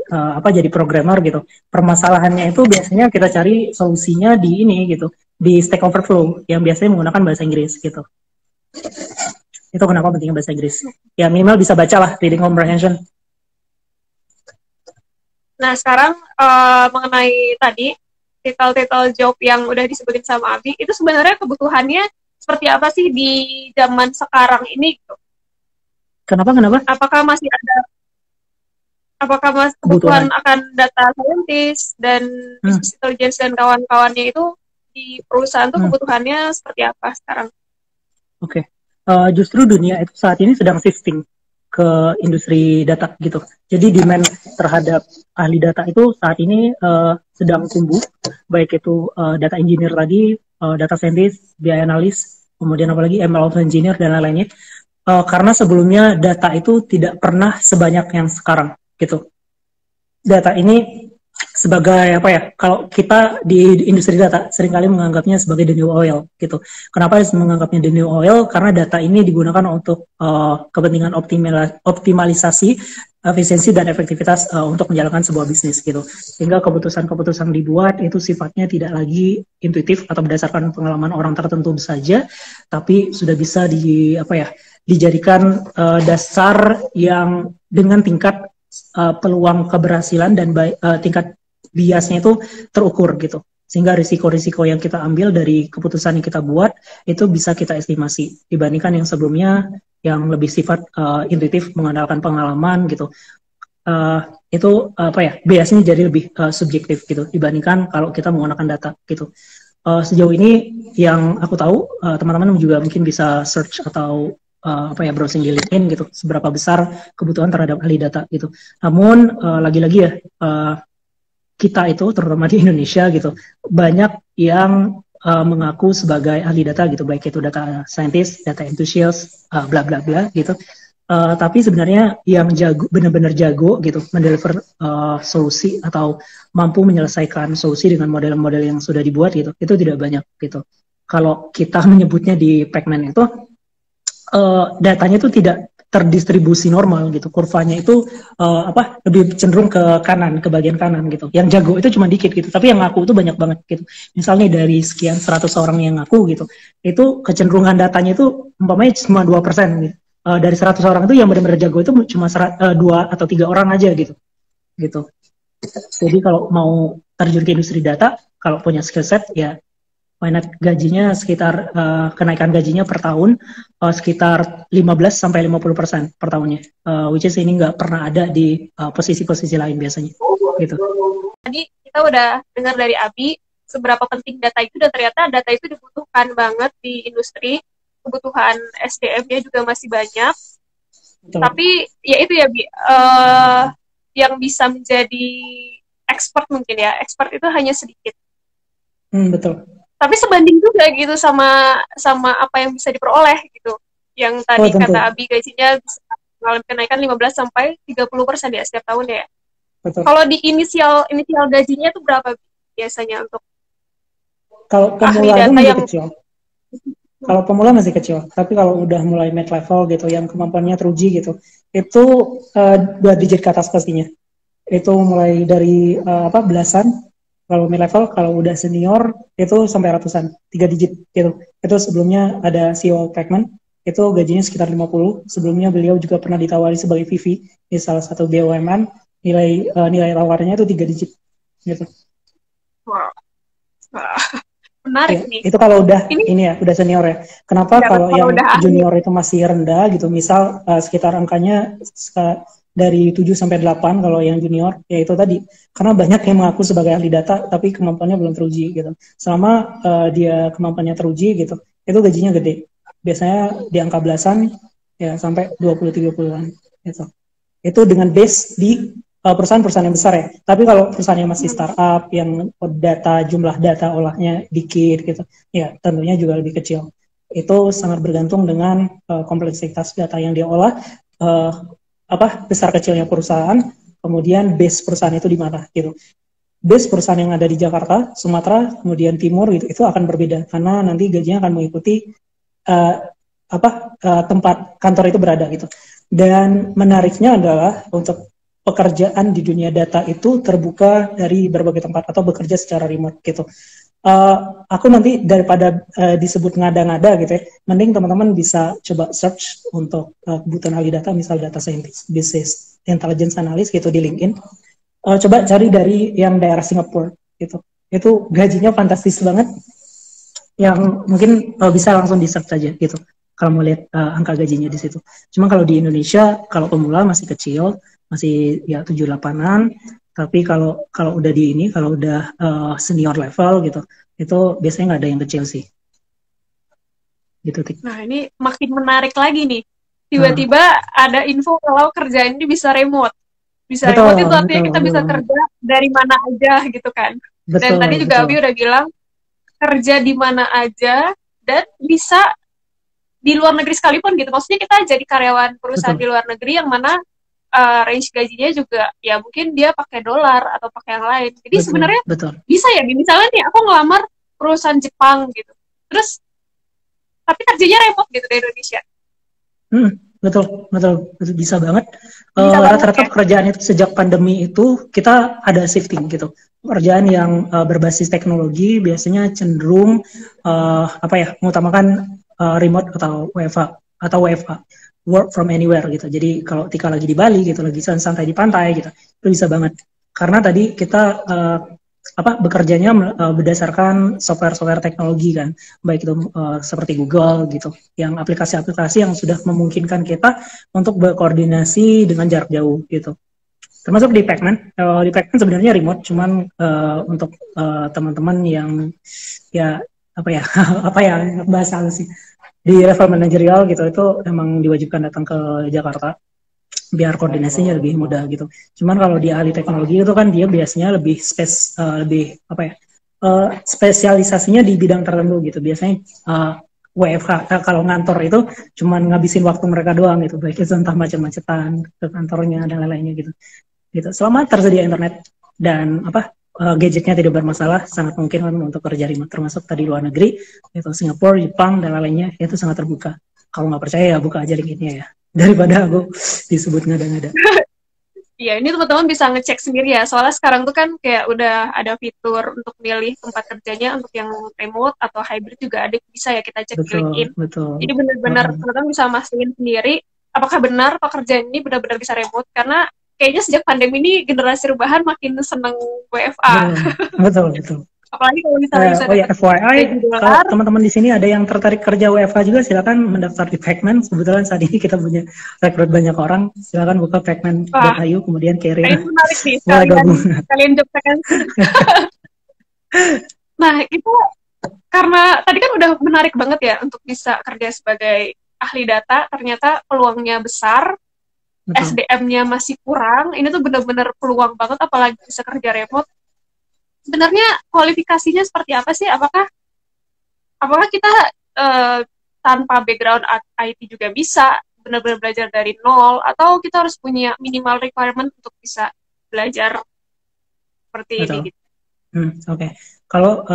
jadi programmer gitu, permasalahannya itu biasanya kita cari solusinya di ini gitu, di Stack Overflow yang biasanya menggunakan bahasa Inggris gitu. Itu kenapa pentingnya bahasa Inggris. Ya minimal bisa baca lah, reading comprehension. Nah sekarang mengenai tadi title job yang udah disebutin sama Abi, itu sebenarnya kebutuhannya seperti apa sih di zaman sekarang ini gitu? Kenapa? Apakah masih ada kebutuhan akan data scientist dan business intelligence dan kawan-kawannya itu di perusahaan tuh kebutuhannya seperti apa sekarang? Oke. Justru dunia itu saat ini sedang shifting ke industri data gitu. Jadi demand terhadap ahli data itu saat ini sedang tumbuh, baik itu data engineer tadi, data scientist, BI analyst, kemudian apalagi ML engineer dan lain-lainnya. Karena sebelumnya data itu tidak pernah sebanyak yang sekarang gitu. Data ini sebagai apa ya? Kalau kita di industri data seringkali menganggapnya sebagai the new oil gitu. Kenapa menganggapnya the new oil? Karena data ini digunakan untuk kepentingan optimalisasi efisiensi dan efektivitas untuk menjalankan sebuah bisnis gitu. Sehingga keputusan-keputusan dibuat itu sifatnya tidak lagi intuitif atau berdasarkan pengalaman orang tertentu saja, tapi sudah bisa dijadikan dasar yang dengan tingkat peluang keberhasilan dan tingkat biasnya itu terukur gitu. Sehingga risiko-risiko yang kita ambil dari keputusan yang kita buat itu bisa kita estimasi dibandingkan yang sebelumnya yang lebih sifat intuitif mengandalkan pengalaman gitu. Itu biasanya jadi lebih subjektif gitu dibandingkan kalau kita menggunakan data gitu. Sejauh ini yang aku tahu teman-teman juga mungkin bisa search atau browsing di LinkedIn gitu, seberapa besar kebutuhan terhadap ahli data gitu. Namun lagi-lagi ya kita itu terutama di Indonesia gitu banyak yang mengaku sebagai ahli data gitu, baik itu data scientist, data enthusiast, bla bla bla gitu. Tapi sebenarnya yang benar-benar jago gitu mendeliver solusi atau mampu menyelesaikan solusi dengan model-model yang sudah dibuat gitu, itu tidak banyak gitu. Kalau kita menyebutnya di Pacman itu datanya itu tidak terdistribusi normal gitu, kurvanya itu lebih cenderung ke kanan, ke bagian kanan gitu. Yang jago itu cuma dikit gitu, tapi yang ngaku itu banyak banget gitu. Misalnya dari sekian 100 orang yang ngaku gitu, itu kecenderungan datanya itu umpamanya cuma 2% gitu. Dari 100 orang itu yang benar-benar jago itu cuma 2 atau 3 orang aja gitu. Jadi kalau mau terjun ke industri data, kalau punya skill set ya gajinya sekitar kenaikan gajinya per tahun sekitar 15-50% per tahunnya, which is ini nggak pernah ada di posisi-posisi lain biasanya gitu. Tadi kita udah dengar dari Abi seberapa penting data itu, dan ternyata data itu dibutuhkan banget di industri, kebutuhan SDM-nya juga masih banyak. Betul. Tapi ya itu ya Bi, yang bisa menjadi expert mungkin ya, expert itu hanya sedikit. Betul. Tapi sebanding juga gitu sama apa yang bisa diperoleh gitu. Yang tadi kata Abi gajinya bisa mengalami kenaikan 15-30% ya setiap tahun ya. Betul. Kalau di inisial gajinya itu berapa biasanya untuk kalau pemula masih kecil. Kalau pemula masih kecil, tapi kalau udah mulai mid level gitu yang kemampuannya teruji gitu, itu 2 digit ke atas pastinya. Itu mulai dari belasan. Kalau mid level, kalau udah senior itu sampai ratusan, 3 digit gitu. Itu sebelumnya ada CEO Pacman, itu gajinya sekitar 50. Sebelumnya beliau juga pernah ditawari sebagai VP di salah satu BUMN, nilai tawarnya itu 3 digit gitu. Wow. Menarik nih. Itu kalau udah udah senior ya. Kenapa kalau yang junior itu masih rendah gitu, misal sekitar angkanya dari 7-8 kalau yang junior, ya itu tadi. Karena banyak yang mengaku sebagai ahli data, tapi kemampuannya belum teruji gitu. Selama dia kemampuannya teruji gitu, itu gajinya gede. Biasanya di angka belasan, ya sampai 20-30-an gitu. Itu dengan base di perusahaan-perusahaan yang besar ya. Tapi kalau perusahaan yang masih startup, yang jumlah data olahnya dikit gitu, ya tentunya juga lebih kecil. Itu sangat bergantung dengan kompleksitas data yang dia olah, besar kecilnya perusahaan, kemudian base perusahaan itu di mana gitu. Base perusahaan yang ada di Jakarta, Sumatera, kemudian Timur gitu, itu akan berbeda karena nanti gajinya akan mengikuti tempat kantor itu berada gitu. Dan menariknya adalah untuk pekerjaan di dunia data itu terbuka dari berbagai tempat atau bekerja secara remote gitu. Aku nanti daripada disebut ngada-ngada gitu ya, mending teman-teman bisa coba search untuk kebutuhan ahli data, misal data scientist, business intelligence analyst gitu di LinkedIn. Coba cari dari yang daerah Singapura gitu. itu gajinya fantastis banget, yang mungkin bisa langsung di-search saja gitu kalau mau lihat angka gajinya di situ. Cuma kalau di Indonesia, kalau pemula masih kecil, masih ya 7-8an, tapi kalau kalau udah di ini, kalau udah senior level gitu, itu biasanya nggak ada yang kecil sih. Gitu, Tik. Nah, ini makin menarik lagi nih. Tiba-tiba ada info kalau kerjaan ini bisa remote. Bisa Betul, remote itu artinya betul, kita bisa betul. kerja dari mana aja gitu kan. Dan Betul, tadi juga betul. Abi udah bilang kerja di mana aja dan bisa di luar negeri sekalipun gitu. Maksudnya kita jadi karyawan perusahaan Betul. di luar negeri yang mana range gajinya juga ya mungkin dia pakai dolar atau pakai yang lain. Jadi Betul, sebenarnya betul. bisa ya. Misalnya nih aku ngelamar perusahaan Jepang gitu. Terus tapi kerjanya remote gitu dari Indonesia. Betul, betul, bisa banget. Bisa banget Rata-rata ya. pekerjaan itu sejak pandemi itu kita ada shifting gitu. Pekerjaan yang berbasis teknologi biasanya cenderung mengutamakan remote atau WFA, work from anywhere gitu. Jadi kalau Tika lagi di Bali gitu, lagi santai di pantai gitu, itu bisa banget. Karena tadi kita bekerjanya berdasarkan software-software teknologi kan, baik itu seperti Google gitu, yang aplikasi-aplikasi yang sudah memungkinkan kita untuk berkoordinasi dengan jarak jauh gitu. Termasuk di Pacman. Di Pacman sebenarnya remote, cuman untuk teman-teman yang ya bahasa sih di level manajerial gitu, itu emang diwajibkan datang ke Jakarta biar koordinasinya lebih mudah gitu. Cuman kalau di ahli teknologi itu kan dia biasanya spesialisasinya di bidang tertentu gitu. Biasanya WFH kalau ngantor itu cuman ngabisin waktu mereka doang gitu, baik itu entah macet-macetan ke kantornya dan lain-lainnya gitu. Gitu. Selama tersedia internet dan gadgetnya tidak bermasalah, sangat mungkin kan untuk kerja remote, termasuk tadi luar negeri, itu Singapura, Jepang dan lain-lainnya, itu sangat terbuka. Kalau nggak percaya ya buka aja LinkedIn-nya ya, daripada aku disebut ngada-ngada. Iya, ini teman-teman bisa ngecek sendiri ya. Soalnya sekarang tuh kan kayak udah ada fitur untuk milih tempat kerjanya untuk yang remote atau hybrid juga ada, bisa ya kita cek di LinkedIn. Betul. Jadi benar-benar teman-teman bisa mastiin sendiri apakah benar pekerjaan ini benar-benar bisa remote, karena kayaknya sejak pandemi ini generasi rubahan makin seneng WFA. Betul. Apalagi kalau misalnya bisa dapat FYI, kalau teman-teman di sini ada yang tertarik kerja WFH juga, silakan mendaftar di Pacman. Kebetulan saat ini kita punya rekrut banyak orang. Silakan buka pacman.io, kemudian career. Ini menarik nih, kalian job vacancy. Nah, itu karena tadi kan udah menarik banget ya untuk bisa kerja sebagai ahli data, ternyata peluangnya besar. SDM-nya masih kurang, ini tuh benar-benar peluang banget, apalagi bisa kerja remote. Sebenarnya kualifikasinya seperti apa sih? Apakah kita tanpa background IT juga bisa benar-benar belajar dari nol, atau kita harus punya minimal requirement untuk bisa belajar seperti ini gitu? Oke. Kalau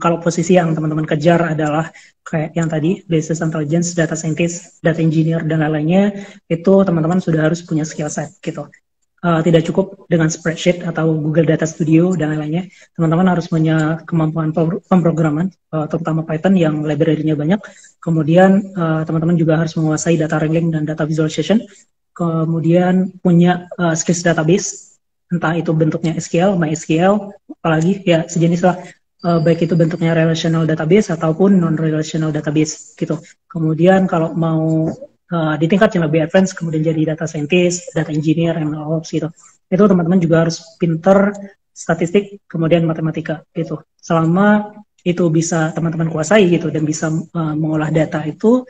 kalau posisi yang teman-teman kejar adalah kayak yang tadi, business intelligence, data scientist, data engineer, dan lain-lainnya, itu teman-teman sudah harus punya skill set gitu. Tidak cukup dengan spreadsheet atau Google Data Studio dan lain-lainnya. Teman-teman harus punya kemampuan pemrograman, terutama Python yang library-nya banyak. Kemudian teman-teman juga harus menguasai data wrangling dan data visualization. Kemudian punya skills database, entah itu bentuknya SQL, MySQL, apalagi ya sejenis lah, baik itu bentuknya relational database ataupun non-relational database gitu. Kemudian kalau mau di tingkat yang lebih advance, kemudian jadi data scientist, data engineer, MLOps gitu, itu teman-teman juga harus pinter statistik, kemudian matematika gitu. Selama itu bisa teman-teman kuasai gitu dan bisa mengolah data itu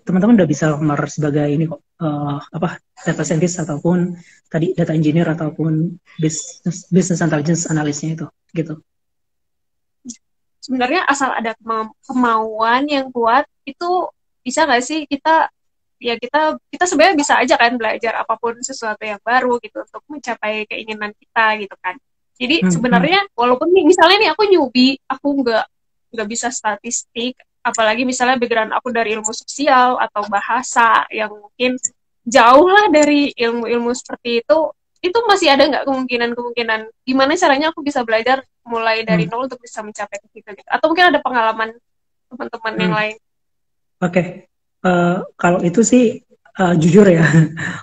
teman-teman udah bisa lamar sebagai ini kok, data scientist ataupun tadi data engineer ataupun business intelligence analysnya itu gitu. Sebenarnya asal ada kemauan yang kuat, itu bisa nggak sih kita sebenarnya bisa aja kan belajar apapun sesuatu yang baru gitu untuk mencapai keinginan kita gitu kan. Jadi sebenarnya walaupun misalnya nih aku newbie, aku nggak bisa statistik, apalagi misalnya background aku dari ilmu sosial atau bahasa yang mungkin jauh lah dari ilmu-ilmu seperti itu masih ada nggak kemungkinan gimana caranya aku bisa belajar mulai dari nol untuk bisa mencapai ke situ gitu? Atau mungkin ada pengalaman teman-teman yang lain? Oke. Kalau itu sih Jujur ya,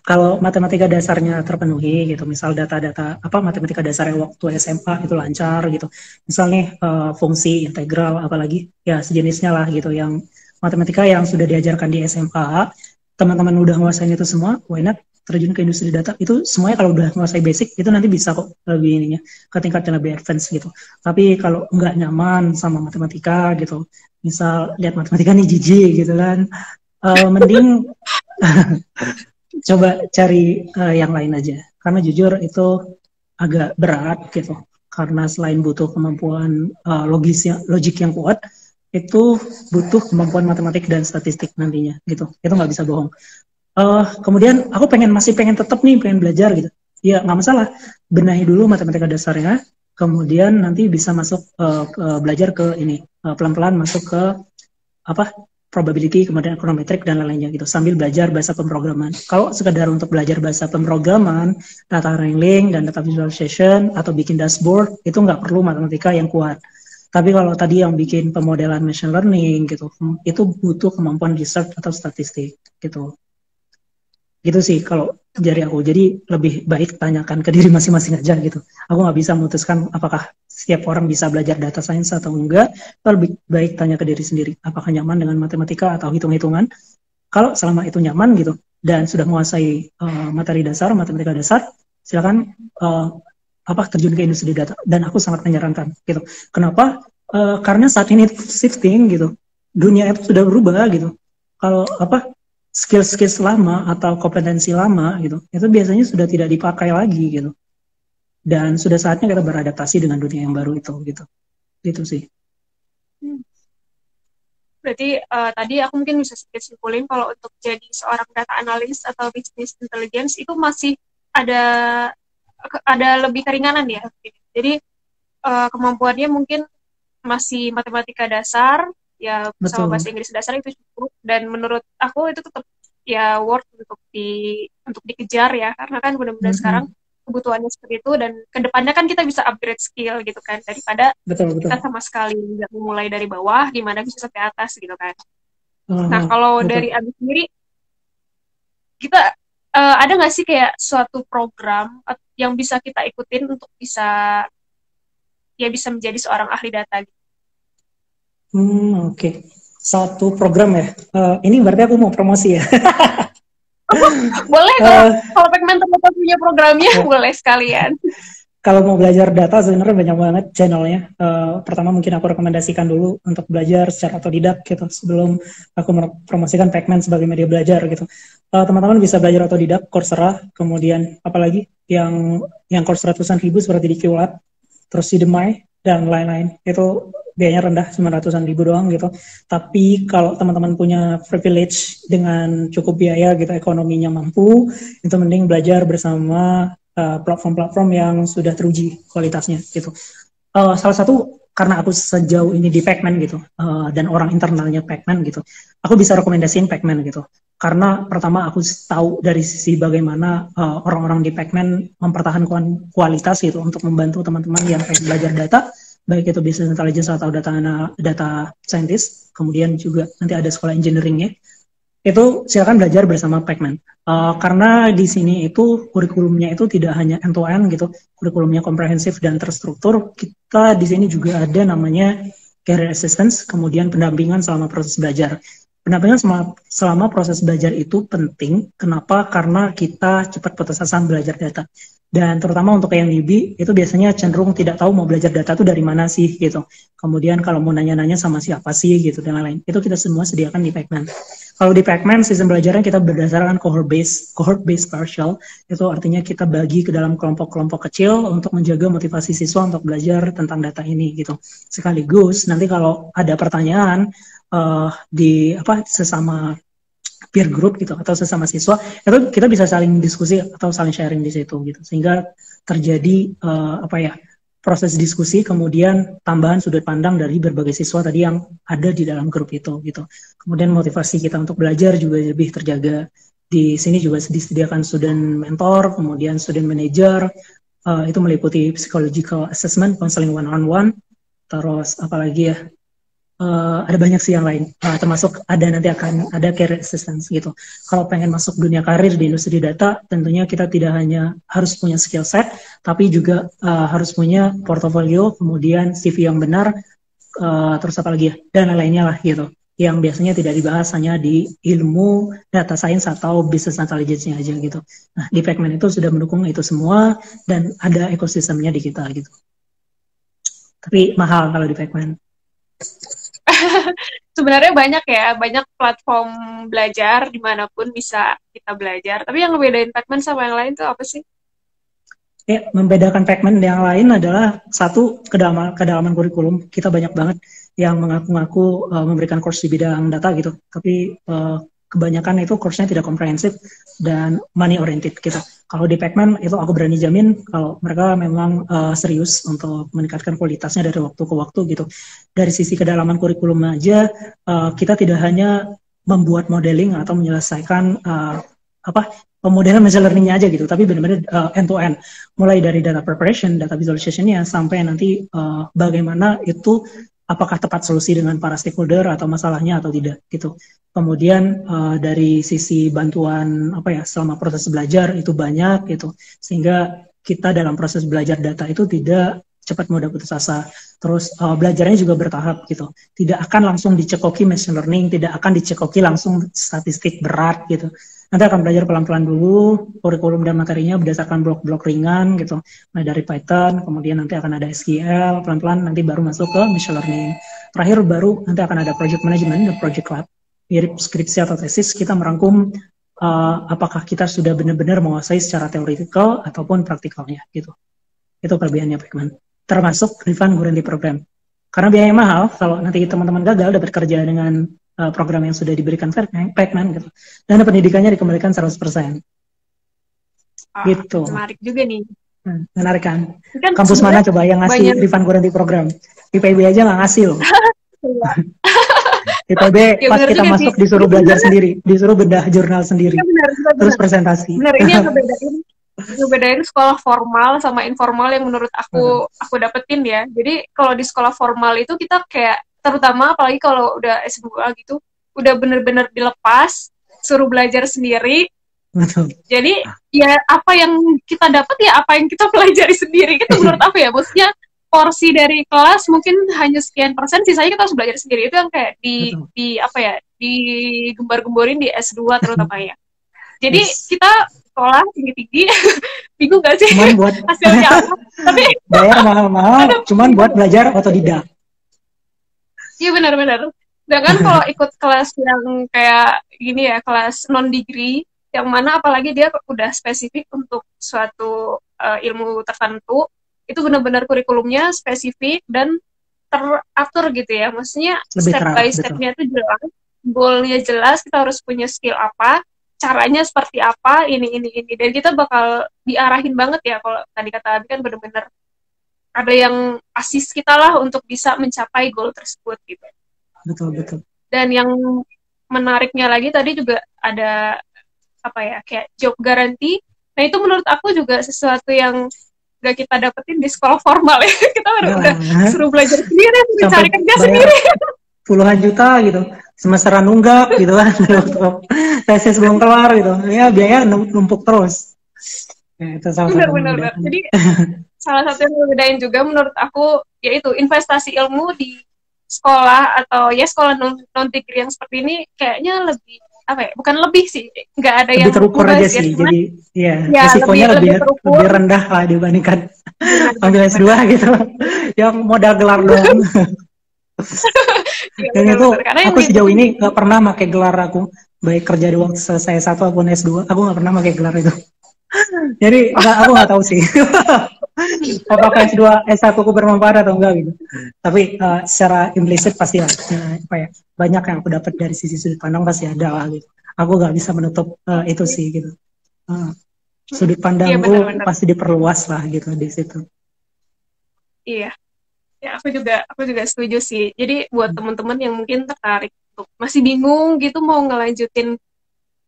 kalau matematika dasarnya terpenuhi gitu, misal data-data matematika dasarnya waktu SMA itu lancar gitu, misal nih fungsi integral apalagi ya sejenisnya lah gitu, yang matematika yang sudah diajarkan di SMA, teman-teman udah nguasain itu semua, why not terjun ke industri data itu semuanya. Kalau udah nguasai basic itu nanti bisa kok lebih ininya ke tingkat yang lebih advance gitu. Tapi kalau nggak nyaman sama matematika gitu, misal lihat matematika nih jijik gitu kan, mending coba cari yang lain aja, karena jujur itu agak berat gitu, karena selain butuh kemampuan logik yang kuat, itu butuh kemampuan matematik dan statistik nantinya gitu, itu nggak bisa bohong. Kemudian aku masih pengen tetap nih pengen belajar gitu, ya nggak masalah, benahi dulu matematika dasarnya, kemudian nanti bisa masuk belajar ke ini, pelan-pelan masuk ke probability, kemudian econometric dan lain-lainnya gitu, sambil belajar bahasa pemrograman. Kalau sekedar untuk belajar bahasa pemrograman, data wrangling dan data visualization atau bikin dashboard, itu nggak perlu matematika yang kuat. Tapi kalau tadi yang bikin pemodelan machine learning gitu, itu butuh kemampuan research atau statistik gitu. Gitu sih kalau dari aku. Jadi lebih baik tanyakan ke diri masing-masing aja gitu. Aku nggak bisa memutuskan apakah setiap orang bisa belajar data science atau enggak. Lebih baik tanya ke diri sendiri, apakah nyaman dengan matematika atau hitung-hitungan. Kalau selama itu nyaman gitu dan sudah menguasai materi dasar, matematika dasar, silakan terjun ke industri data. Dan aku sangat menyarankan gitu. Kenapa? Karena saat ini shifting gitu, dunia itu sudah berubah gitu. Kalau skill-skill lama atau kompetensi lama gitu, itu biasanya sudah tidak dipakai lagi gitu. Dan sudah saatnya kita beradaptasi dengan dunia yang baru itu gitu. Gitu sih. Berarti tadi aku mungkin bisa sedikit simpulin kalau untuk jadi seorang data analis atau business intelligence itu masih ada lebih keringanan ya. Jadi kemampuannya mungkin masih matematika dasar, ya sama bahasa Inggris dasar itu cukup, dan menurut aku itu tetap ya worth untuk dikejar ya, karena kan benar-benar sekarang kebutuhannya seperti itu, dan kedepannya kan kita bisa upgrade skill gitu kan, daripada kita sama sekali nggak memulai dari bawah gimana bisa sampai atas gitu kan. Nah kalau dari Abi sendiri, kita ada nggak sih kayak suatu program yang bisa kita ikutin untuk bisa menjadi seorang ahli data gitu? Oke. Satu program ya. Ini berarti aku mau promosi ya. Boleh kalau Pacman punya programnya, boleh sekalian. Kalau mau belajar data sebenarnya banyak banget channelnya. Pertama mungkin aku rekomendasikan dulu untuk belajar secara otodidak gitu, sebelum aku mempromosikan Pacman sebagai media belajar gitu. Teman-teman bisa belajar otodidak, Coursera, kemudian apalagi yang course ratusan ribu seperti di QLab, terus Udemy dan lain-lain. Itu biayanya rendah, 900-an ribu doang gitu. Tapi kalau teman-teman punya privilege dengan cukup biaya gitu, ekonominya mampu, itu mending belajar bersama platform-platform yang sudah teruji kualitasnya gitu. Salah satu, karena aku sejauh ini di Pacman gitu, dan orang internalnya Pacman gitu, aku bisa rekomendasiin Pacman gitu. Karena pertama aku tahu dari sisi bagaimana orang-orang di Pacman mempertahankan kualitas gitu untuk membantu teman-teman yang pengen belajar data, baik itu business intelligence atau data scientist, kemudian juga nanti ada sekolah engineeringnya. Itu silakan belajar bersama Pacman. Karena di sini itu kurikulumnya itu tidak hanya end-to-end gitu, kurikulumnya komprehensif dan terstruktur. Kita di sini juga ada namanya career assistance, kemudian pendampingan selama proses belajar. Pendampingan selama proses belajar itu penting. Kenapa? Karena kita cepat putus asa belajar data. Dan terutama untuk yang newbie, itu biasanya cenderung tidak tahu mau belajar data itu dari mana sih gitu. Kemudian kalau mau nanya-nanya sama siapa sih gitu dan lain-lain. Itu kita semua sediakan di Pacman. Kalau di Pacman, sistem belajarnya kita berdasarkan cohort based partial. Itu artinya kita bagi ke dalam kelompok-kelompok kecil untuk menjaga motivasi siswa untuk belajar tentang data ini gitu. Sekaligus nanti kalau ada pertanyaan sesama peer group gitu atau sesama siswa, itu kita bisa saling diskusi atau saling sharing di situ gitu, sehingga terjadi proses diskusi, kemudian tambahan sudut pandang dari berbagai siswa tadi yang ada di dalam grup itu gitu. Kemudian motivasi kita untuk belajar juga lebih terjaga. Di sini juga disediakan student mentor, kemudian student manager, itu meliputi psychological assessment, counseling one-on-one, terus apalagi ya, ada banyak sih yang lain, termasuk nanti akan ada career assistance gitu. Kalau pengen masuk dunia karir di industri data, tentunya kita tidak hanya harus punya skill set, tapi juga harus punya portofolio, kemudian CV yang benar, terus apa lagi ya, dan lainnya lah gitu. Yang biasanya tidak dibahas hanya di ilmu data science atau business intelligence-nya aja gitu. Nah, di Pacman itu sudah mendukung itu semua dan ada ekosistemnya di kita gitu. Tapi mahal kalau di Pacman. Sebenarnya banyak platform belajar dimanapun bisa kita belajar. Tapi yang ngebedain Pacman sama yang lain tuh apa sih? Membedakan Pacman yang lain adalah satu, kedalaman kurikulum. Kita banyak banget yang mengaku-ngaku memberikan course di bidang data gitu, tapi kebanyakan itu course-nya tidak komprehensif dan money oriented gitu. Kalau di Pacman itu aku berani jamin kalau mereka memang serius untuk meningkatkan kualitasnya dari waktu ke waktu gitu. Dari sisi kedalaman kurikulum aja, kita tidak hanya membuat modeling atau menyelesaikan pemodelan machine learning-nya aja gitu, tapi benar-benar end to end, mulai dari data preparation, data visualization-nya, sampai nanti bagaimana itu apakah tepat solusi dengan para stakeholder atau masalahnya atau tidak gitu. Kemudian dari sisi bantuan selama proses belajar itu banyak gitu, sehingga kita dalam proses belajar data itu tidak cepat mudah putus asa. Terus belajarnya juga bertahap gitu, tidak akan langsung dicekoki machine learning, tidak akan dicekoki langsung statistik berat gitu. Nanti akan belajar pelan-pelan dulu, kurikulum dan materinya berdasarkan blok-blok ringan gitu. Nah, dari Python, kemudian nanti akan ada SQL, pelan-pelan nanti baru masuk ke machine learning. Terakhir baru nanti akan ada project management dan project lab. Mirip skripsi atau tesis, kita merangkum apakah kita sudah benar-benar menguasai secara teoretikal ataupun praktikalnya gitu. Itu kelebihannya Pacman. Termasuk refund guarantee program. Karena biayanya mahal, kalau nanti teman-teman gagal dapat kerja dengan program yang sudah diberikan Pacman gitu. Dan pendidikannya dikembalikan 100%. Gitu. Menarik juga nih. Menarik kan? Kampus mana coba yang ngasih refund guarantee program? IPB aja nggak ngasih loh. IPB pas kita masuk disuruh belajar sendiri, disuruh bedah jurnal sendiri, terus presentasi. Benar, ini yang ngebedain sekolah formal sama informal yang menurut aku dapetin ya. Jadi kalau di sekolah formal itu kita kayak, terutama apalagi kalau udah S2 gitu, udah bener-bener dilepas, suruh belajar sendiri. Betul. Jadi ya apa yang kita dapat ya apa yang kita pelajari sendiri. Itu menurut aku ya, maksudnya porsi dari kelas mungkin hanya sekian persen, sisanya kita harus belajar sendiri. Itu yang kayak digembar-gemborin di S2 terutama ya. Jadi kita sekolah tinggi-tinggi, bingung gak sih hasilnya apa? Tapi bayar mahal-mahal, cuman buat belajar otodidak. Iya benar-benar. Sedangkan kalau ikut kelas yang kayak gini ya, kelas non-degree, yang mana apalagi dia udah spesifik untuk suatu ilmu tertentu, itu benar-benar kurikulumnya spesifik dan teratur gitu ya. Maksudnya step by step-nya itu jelas, goal-nya jelas, kita harus punya skill apa, caranya seperti apa, ini. Dan kita bakal diarahin banget ya, kalau tadi kata Abi kan benar-benar ada yang asis kita lah untuk bisa mencapai goal tersebut gitu. Betul. Dan yang menariknya lagi tadi juga ada kayak job guarantee. Nah itu menurut aku juga sesuatu yang gak kita dapetin di sekolah formal ya. Kita udah suruh belajar sendiri, mencari kerja sendiri. Puluhan juta gitu, semesteran nunggak gitu kan, tesis belum kelar gitu, ya biaya numpuk terus. Ya, itu benar. Jadi salah satu yang membedain juga menurut aku yaitu investasi ilmu di sekolah atau ya sekolah non degree yang seperti ini kayaknya lebih bukan lebih sih, nggak ada lebih yang terukur aja sih, jadi ya risikonya lebih rendah lah dibandingkan ambil S2 gitu yang modal gelar doang. Dan itu aku sejauh ini nggak pernah pakai gelar aku, baik kerja di waktu selesai S1 ataupun S2, aku nggak pernah pakai gelar itu. Jadi aku nggak tahu sih apakah S2 S1 aku bermanfaat atau enggak gitu. Tapi secara implisit pasti banyak yang aku dapat dari sisi sudut pandang pasti ada lah gitu. Aku nggak bisa menutup itu sih gitu. Sudut pandangku pasti diperluas lah gitu di situ. Iya. Ya, aku juga setuju sih. Jadi buat teman-teman yang mungkin tertarik untuk masih bingung gitu mau ngelanjutin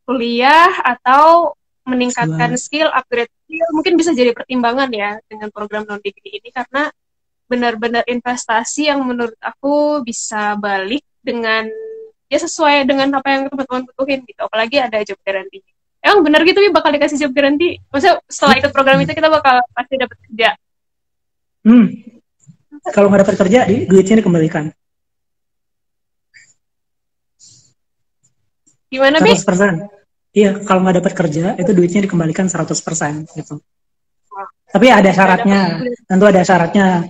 kuliah atau meningkatkan skill, upgrade skill, mungkin bisa jadi pertimbangan ya dengan program non degree ini, karena benar-benar investasi yang menurut aku bisa balik dengan ya sesuai dengan apa yang teman-teman butuhin gitu. Apalagi ada job guarantee. Emang benar gitu ya bakal dikasih job guarantee? Maksudnya setelah ikut program itu kita bakal pasti dapat kerja? Kalau nggak dapat kerja, duitnya dikembalikan. Gimana, Bi? 100%. Iya, kalau nggak dapat kerja, itu duitnya dikembalikan 100% gitu. Tapi ada syaratnya, tentu ada syaratnya.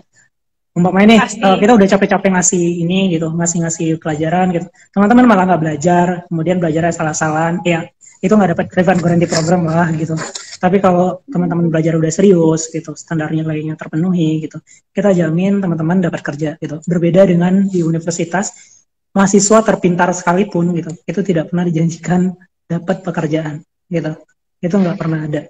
Umpamanya nih, kita udah capek-capek ngasih ini gitu, ngasih pelajaran gitu. Teman-teman malah nggak belajar, kemudian belajarnya salah-salahan, ya itu nggak dapat refund guarantee program lah gitu. Tapi kalau teman-teman belajar udah serius gitu, standar nilainya terpenuhi gitu, kita jamin teman-teman dapat kerja gitu. Berbeda dengan di universitas, mahasiswa terpintar sekalipun gitu, itu tidak pernah dijanjikan dapat pekerjaan gitu. Itu nggak pernah ada.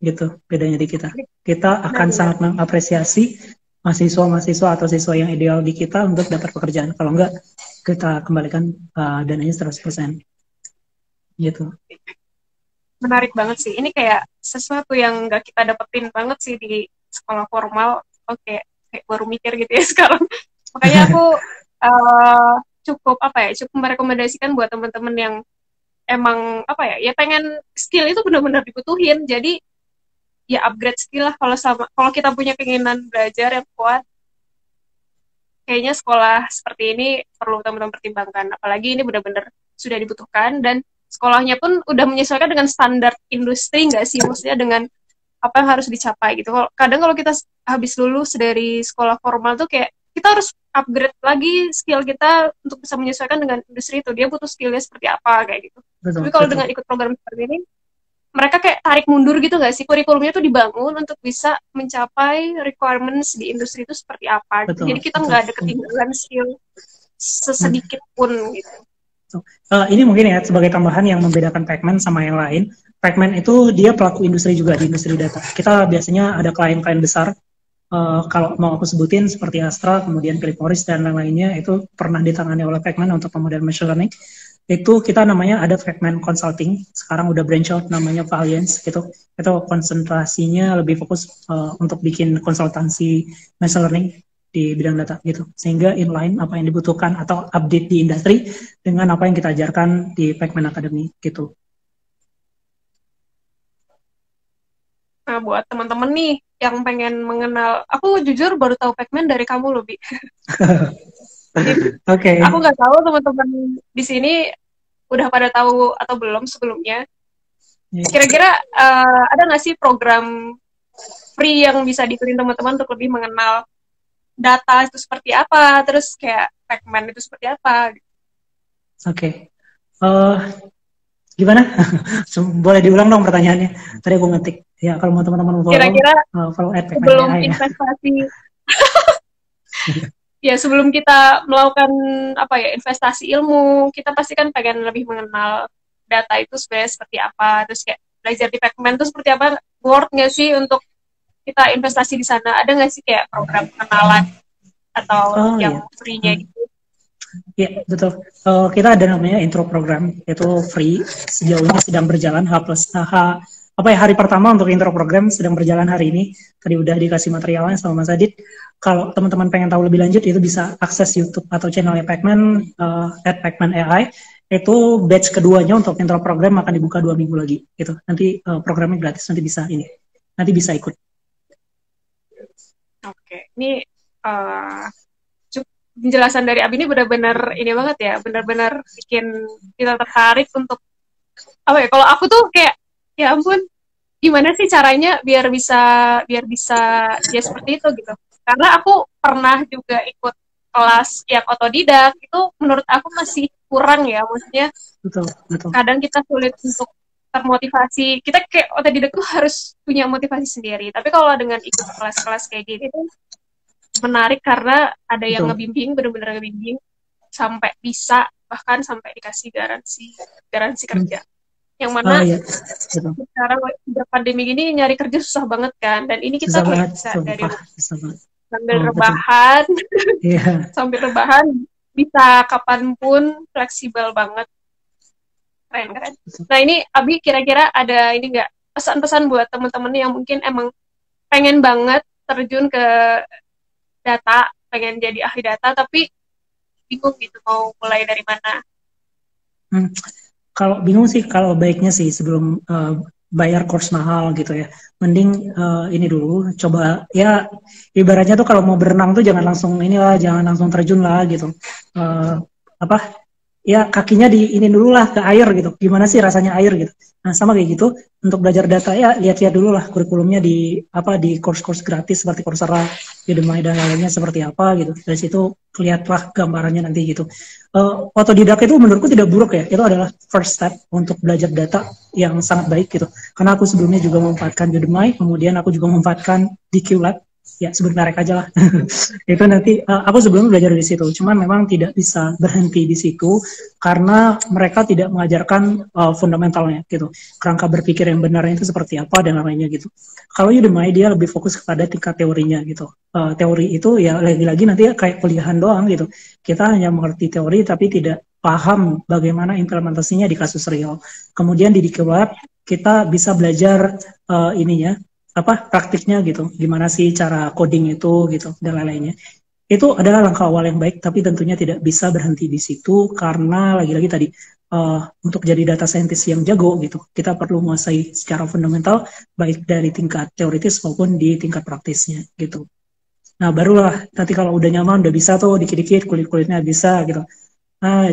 Gitu bedanya di kita. Kita akan sangat mengapresiasi mahasiswa atau siswa yang ideal di kita untuk dapat pekerjaan. Kalau enggak, kita kembalikan dananya 100%. Gitu. Menarik banget sih. Ini kayak sesuatu yang nggak kita dapetin banget sih di sekolah formal. Oke, kayak baru mikir gitu ya sekarang. Makanya aku cukup merekomendasikan buat teman-teman yang emang ya pengen skill itu benar-benar dibutuhin. Jadi ya upgrade skill lah kalau kita punya keinginan belajar yang kuat, kayaknya sekolah seperti ini perlu teman-teman pertimbangkan. Apalagi ini benar-benar sudah dibutuhkan dan sekolahnya pun udah menyesuaikan dengan standar industri nggak sih, maksudnya dengan apa yang harus dicapai gitu. Kadang kalau kita habis lulus dari sekolah formal tuh kayak kita harus upgrade lagi skill kita untuk bisa menyesuaikan dengan industri itu. Dia butuh skillnya seperti apa kayak gitu. Tapi kalau dengan ikut program seperti ini, mereka kayak tarik mundur gitu nggak sih? Kurikulumnya tuh dibangun untuk bisa mencapai requirements di industri itu seperti apa. Jadi kita nggak ada ketinggalan skill sesedikit pun gitu. Ini mungkin ya sebagai tambahan yang membedakan Pacman sama yang lain. Pacman itu dia pelaku industri juga di industri data. Kita biasanya ada klien-klien besar. Kalau mau aku sebutin seperti Astra, kemudian Philip Morris dan lain-lainnya itu pernah ditangani oleh Pacman untuk pemodel machine learning. Itu kita namanya ada Pacman Consulting, sekarang udah branch out namanya Valiance gitu. Itu konsentrasinya lebih fokus untuk bikin konsultansi machine learning di bidang data gitu, sehingga inline apa yang dibutuhkan atau update di industri dengan apa yang kita ajarkan di Pacman Academy gitu. Nah, buat teman-teman nih yang pengen mengenal, aku jujur baru tahu Pacman dari kamu loh, Bi. Oke. Aku nggak tahu teman-teman di sini udah pada tahu atau belum sebelumnya. Kira-kira ada nggak sih program free yang bisa diturin teman-teman untuk lebih mengenal data itu seperti apa, terus kayak Pacman itu seperti apa? Oke. Gimana? Boleh diulang dong pertanyaannya. Tadi aku ngetik. Ya, kalau mau teman-teman follow, kira-kira follow sebelum investasi. Ya, sebelum kita melakukan investasi ilmu, kita pasti kan pengen lebih mengenal data itu sebenarnya seperti apa, terus kayak belajar di Pacman itu seperti apa, worth nggak sih untuk kita investasi di sana? Ada nggak sih kayak program pengenalan atau yang free-nya gitu? Ya, betul. Kita ada namanya intro program, itu free, sejauh ini sedang berjalan hari pertama untuk intro program sedang berjalan hari ini. Tadi udah dikasih materialnya sama Mas Adit. Kalau teman-teman pengen tahu lebih lanjut, itu bisa akses YouTube atau channelnya Pacman, @pacman.ai. Itu batch keduanya untuk intro program akan dibuka 2 minggu lagi. Gitu. Nanti programnya gratis, nanti bisa ikut. Oke, ini penjelasan dari Abi ini benar-benar ini banget ya, benar-benar bikin kita tertarik untuk kalau aku tuh kayak ya ampun, gimana sih caranya biar bisa ya seperti itu gitu. Karena aku pernah juga ikut kelas yang otodidak, itu menurut aku masih kurang ya, maksudnya betul. Kadang kita sulit untuk termotivasi. Kita kayak otodidak tuh harus punya motivasi sendiri. Tapi kalau dengan ikut kelas-kelas kayak gini tuh menarik karena ada yang ngebimbing, benar-benar ngebimbing sampai bisa, bahkan sampai dikasih garansi kerja. Yang mana sekarang pandemi gini nyari kerja susah banget kan, dan ini kita bisa dari sambil rebahan, sambil rebahan bisa kapanpun, fleksibel banget, keren. Nah ini Abi kira-kira ada ini nggak pesan-pesan buat teman-teman yang mungkin emang pengen banget terjun ke data, pengen jadi ahli data, tapi bingung gitu mau mulai dari mana. Kalau bingung sih, kalau baiknya sih sebelum bayar course mahal gitu ya, mending ini dulu coba ya, ibaratnya tuh kalau mau berenang tuh jangan langsung inilah, jangan langsung terjun lah gitu. Apa ya, kakinya di ini dulu lah ke air gitu, gimana sih rasanya air gitu. Nah sama kayak gitu untuk belajar data ya, lihat-lihat dulu lah kurikulumnya di di course-course gratis seperti Coursera, Udemy dan lainnya seperti apa gitu. Dari situ lihatlah gambarannya nanti gitu. Otodidak itu menurutku tidak buruk ya, itu adalah first step untuk belajar data yang sangat baik gitu. Karena aku sebelumnya juga memanfaatkan Udemy, kemudian aku juga memanfaatkan DQ Lab, ya sebut merek aja lah. Itu nanti aku sebelumnya belajar di situ, cuman memang tidak bisa berhenti di situ karena mereka tidak mengajarkan fundamentalnya gitu, kerangka berpikir yang benarnya itu seperti apa dan lainnya gitu. Kalau Udemy dia lebih fokus kepada tingkat teorinya gitu. Teori itu ya lagi-lagi nanti kayak kuliahan doang gitu, kita hanya mengerti teori tapi tidak paham bagaimana implementasinya di kasus real. Kemudian di Lab kita bisa belajar ininya praktiknya gitu, gimana sih cara coding itu gitu dan lain-lainnya. Itu adalah langkah awal yang baik, tapi tentunya tidak bisa berhenti di situ karena lagi-lagi tadi untuk jadi data scientist yang jago gitu, kita perlu menguasai secara fundamental baik dari tingkat teoritis maupun di tingkat praktisnya gitu. Nah barulah nanti kalau udah nyaman, udah bisa tuh dikit-dikit kulit-kulitnya bisa gitu.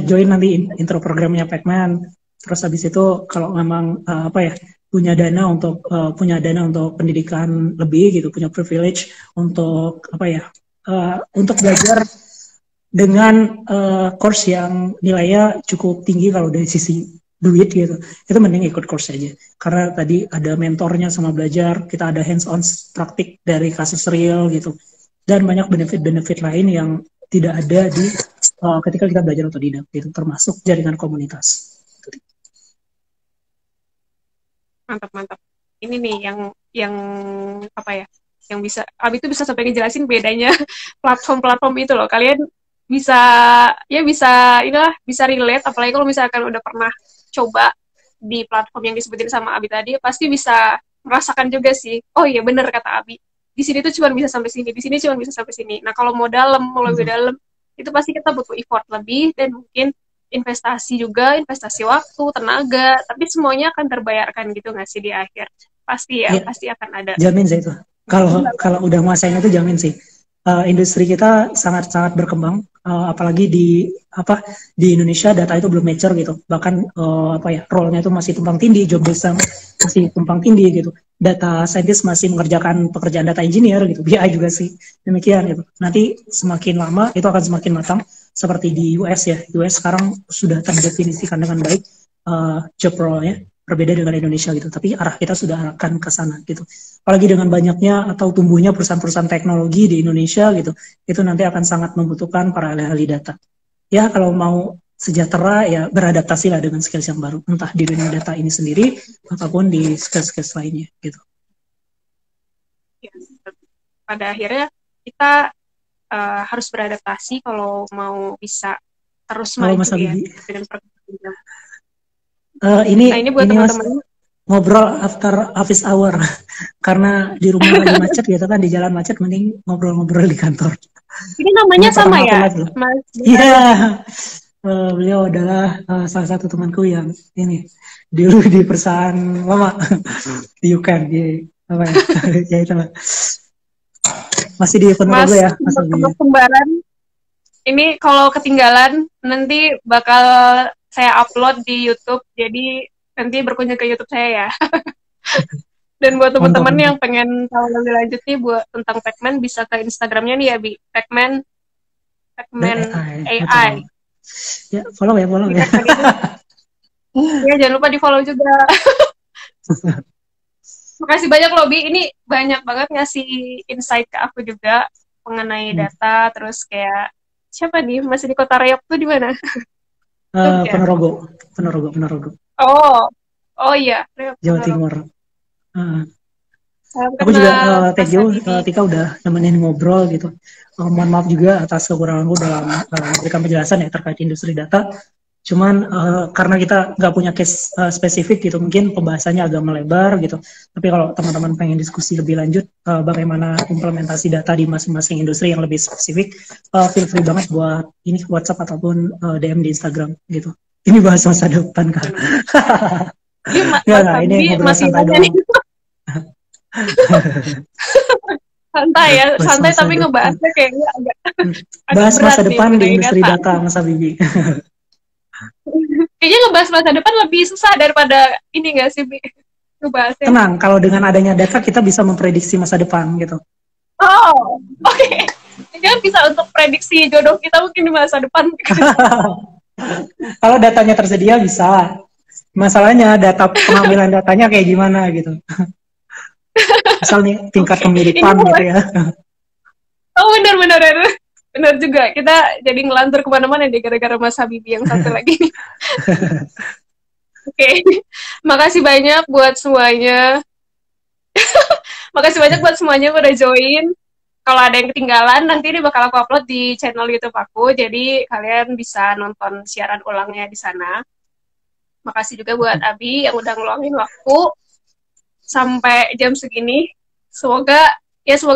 Join nanti intro programnya Pacman. Terus habis itu kalau memang punya dana untuk pendidikan lebih gitu, punya privilege untuk untuk belajar dengan course yang nilainya cukup tinggi kalau dari sisi duit gitu, itu mending ikut course aja karena tadi ada mentornya sama belajar, kita ada hands on praktik dari kasus real gitu, dan banyak benefit-benefit lain yang tidak ada di ketika kita belajar otodidak gitu, termasuk jaringan komunitas. Mantap. Ini nih yang yang bisa Abi itu bisa sampai ngejelasin bedanya platform-platform itu loh. Kalian bisa relate, apalagi kalau misalkan udah pernah coba di platform yang disebutin sama Abi tadi, pasti bisa merasakan juga sih. Oh iya bener kata Abi. Di sini tuh cuma bisa sampai sini, di sini cuma bisa sampai sini. Nah, kalau mau lebih dalam, itu pasti kita butuh effort lebih dan mungkin investasi waktu, tenaga, tapi semuanya akan terbayarkan gitu nggak sih di akhir? Pasti pasti akan ada. Jamin sih itu. Kalau udah nguasain itu jamin sih. Industri kita sangat-sangat berkembang, apalagi di Indonesia data itu belum mature gitu. Bahkan role-nya itu masih tumpang tindih, job desk masih tumpang tindih gitu. Data scientist masih mengerjakan pekerjaan data engineer gitu. BI juga sih demikian gitu. Nanti semakin lama itu akan semakin matang. Seperti di US ya, US sekarang sudah terdefinisikan dengan baik job role-nya, berbeda dengan Indonesia gitu, tapi arah kita sudah akan ke sana gitu. Apalagi dengan banyaknya atau tumbuhnya perusahaan-perusahaan teknologi di Indonesia gitu, itu nanti akan sangat membutuhkan para ahli data. Ya kalau mau sejahtera ya beradaptasi lah dengan skills yang baru, entah di dunia data ini sendiri ataupun di skills-skills lainnya gitu. Ya, pada akhirnya kita harus beradaptasi kalau mau bisa terus maju ya dengan perkembangan. Ini buat teman-teman ngobrol after office hour karena di rumah lagi macet gitu kan, di jalan macet, mending ngobrol-ngobrol di kantor. Ini namanya sama ya? Iya, beliau adalah salah satu temanku yang ini dulu di perusahaan lama di UKM di ya itulah. Masih di Ponorogo ya, Mas kembaran. Ini kalau ketinggalan nanti bakal saya upload di YouTube, jadi nanti berkunjung ke YouTube saya ya. Dan buat teman-teman yang pengen tahu lebih lanjut nih buat tentang Pacman, bisa ke Instagramnya nih ya, Bi. Pacman AI. Ya, follow ya. Ya, jangan lupa di follow juga. Makasih banyak loh, Bi. Ini banyak banget ngasih insight ke aku juga mengenai data, terus kayak siapa nih? Masih di Kota Rayap tuh di mana? Ponorogo. Oh iya. Jawa Timur. Aku juga thank you Tika udah nemenin ngobrol gitu. Mohon maaf juga atas kekuranganku dalam memberikan penjelasan ya terkait industri data. Cuman karena kita nggak punya case spesifik gitu, mungkin pembahasannya agak melebar gitu. Tapi kalau teman-teman pengen diskusi lebih lanjut bagaimana implementasi data di masing-masing industri yang lebih spesifik, feel free banget buat ini WhatsApp ataupun DM di Instagram gitu. Ini bahas masa depan kan. Ya, ini ngobrol santai doang. Santai ya, santai tapi ngebahasnya kayaknya agak bahas berat masa depan di industri data. data, Mas Habibie. Kayaknya ngebahas masa depan lebih susah daripada ini nggak sih, Bi? Ngebahasnya. Tenang, kalau dengan adanya data kita bisa memprediksi masa depan gitu. Oh, oke. Jangan bisa untuk prediksi jodoh kita mungkin di masa depan. Kalau datanya tersedia bisa. Masalahnya data pengambilan datanya kayak gimana gitu. Misalnya tingkat kemiripan gitu ya. Oh benar juga, kita jadi ngelantur kemana-mana deh gara-gara Mas Habibie yang satu lagi. Oke. Makasih banyak buat semuanya. Makasih banyak buat semuanya yang udah join. Kalau ada yang ketinggalan, nanti ini bakal aku upload di channel YouTube aku, jadi kalian bisa nonton siaran ulangnya di sana. Makasih juga buat Abi yang udah ngeluangin waktu sampai jam segini. Semoga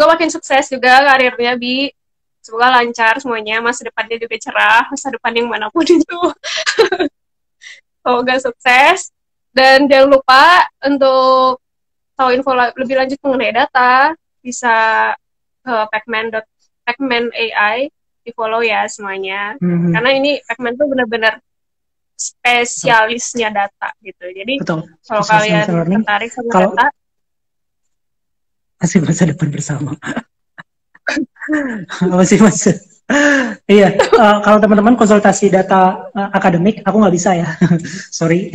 makin sukses juga karirnya, Bi. Semoga lancar semuanya, masa depannya juga cerah, masa depan yang manapun itu. Semoga sukses. Dan jangan lupa untuk tahu info lebih lanjut mengenai data, bisa Pacman AI, di follow ya semuanya. Karena ini Pacman tuh benar-benar spesialisnya data gitu. Jadi kalau kalian tertarik sama data, masih masa depan bersama. Masih iya, kalau teman-teman konsultasi data akademik, aku nggak bisa ya, sorry.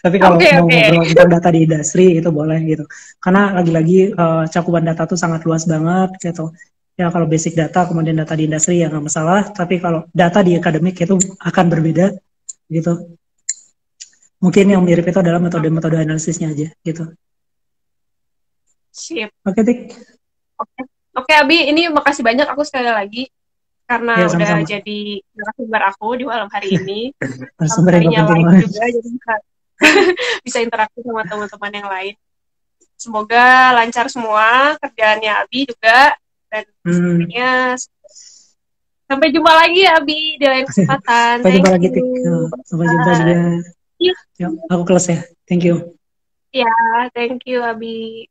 Tapi kalau mau ngobrol tentang data di industri itu boleh gitu. Karena lagi-lagi cakupan data tuh sangat luas banget gitu. Ya kalau basic data kemudian data di industri ya nggak masalah. Tapi kalau data di akademik itu akan berbeda gitu. Mungkin yang mirip itu adalah metode-metode analisisnya aja gitu. Sip. Oke, Tik. Oke, Abi, ini makasih banyak aku sekali lagi karena ya, udah jadi narasumber aku di malam hari ini. Sampainya live juga, jadi bisa interaksi sama teman-teman yang lain. Semoga lancar semua kerjaannya Abi juga, dan sebenarnya sampai jumpa lagi ya, Abi, di lain kesempatan. Sampai jumpa lagi, Tik. Sampai jumpa juga. Yuk, aku close ya. Thank you. Ya, thank you, Abi.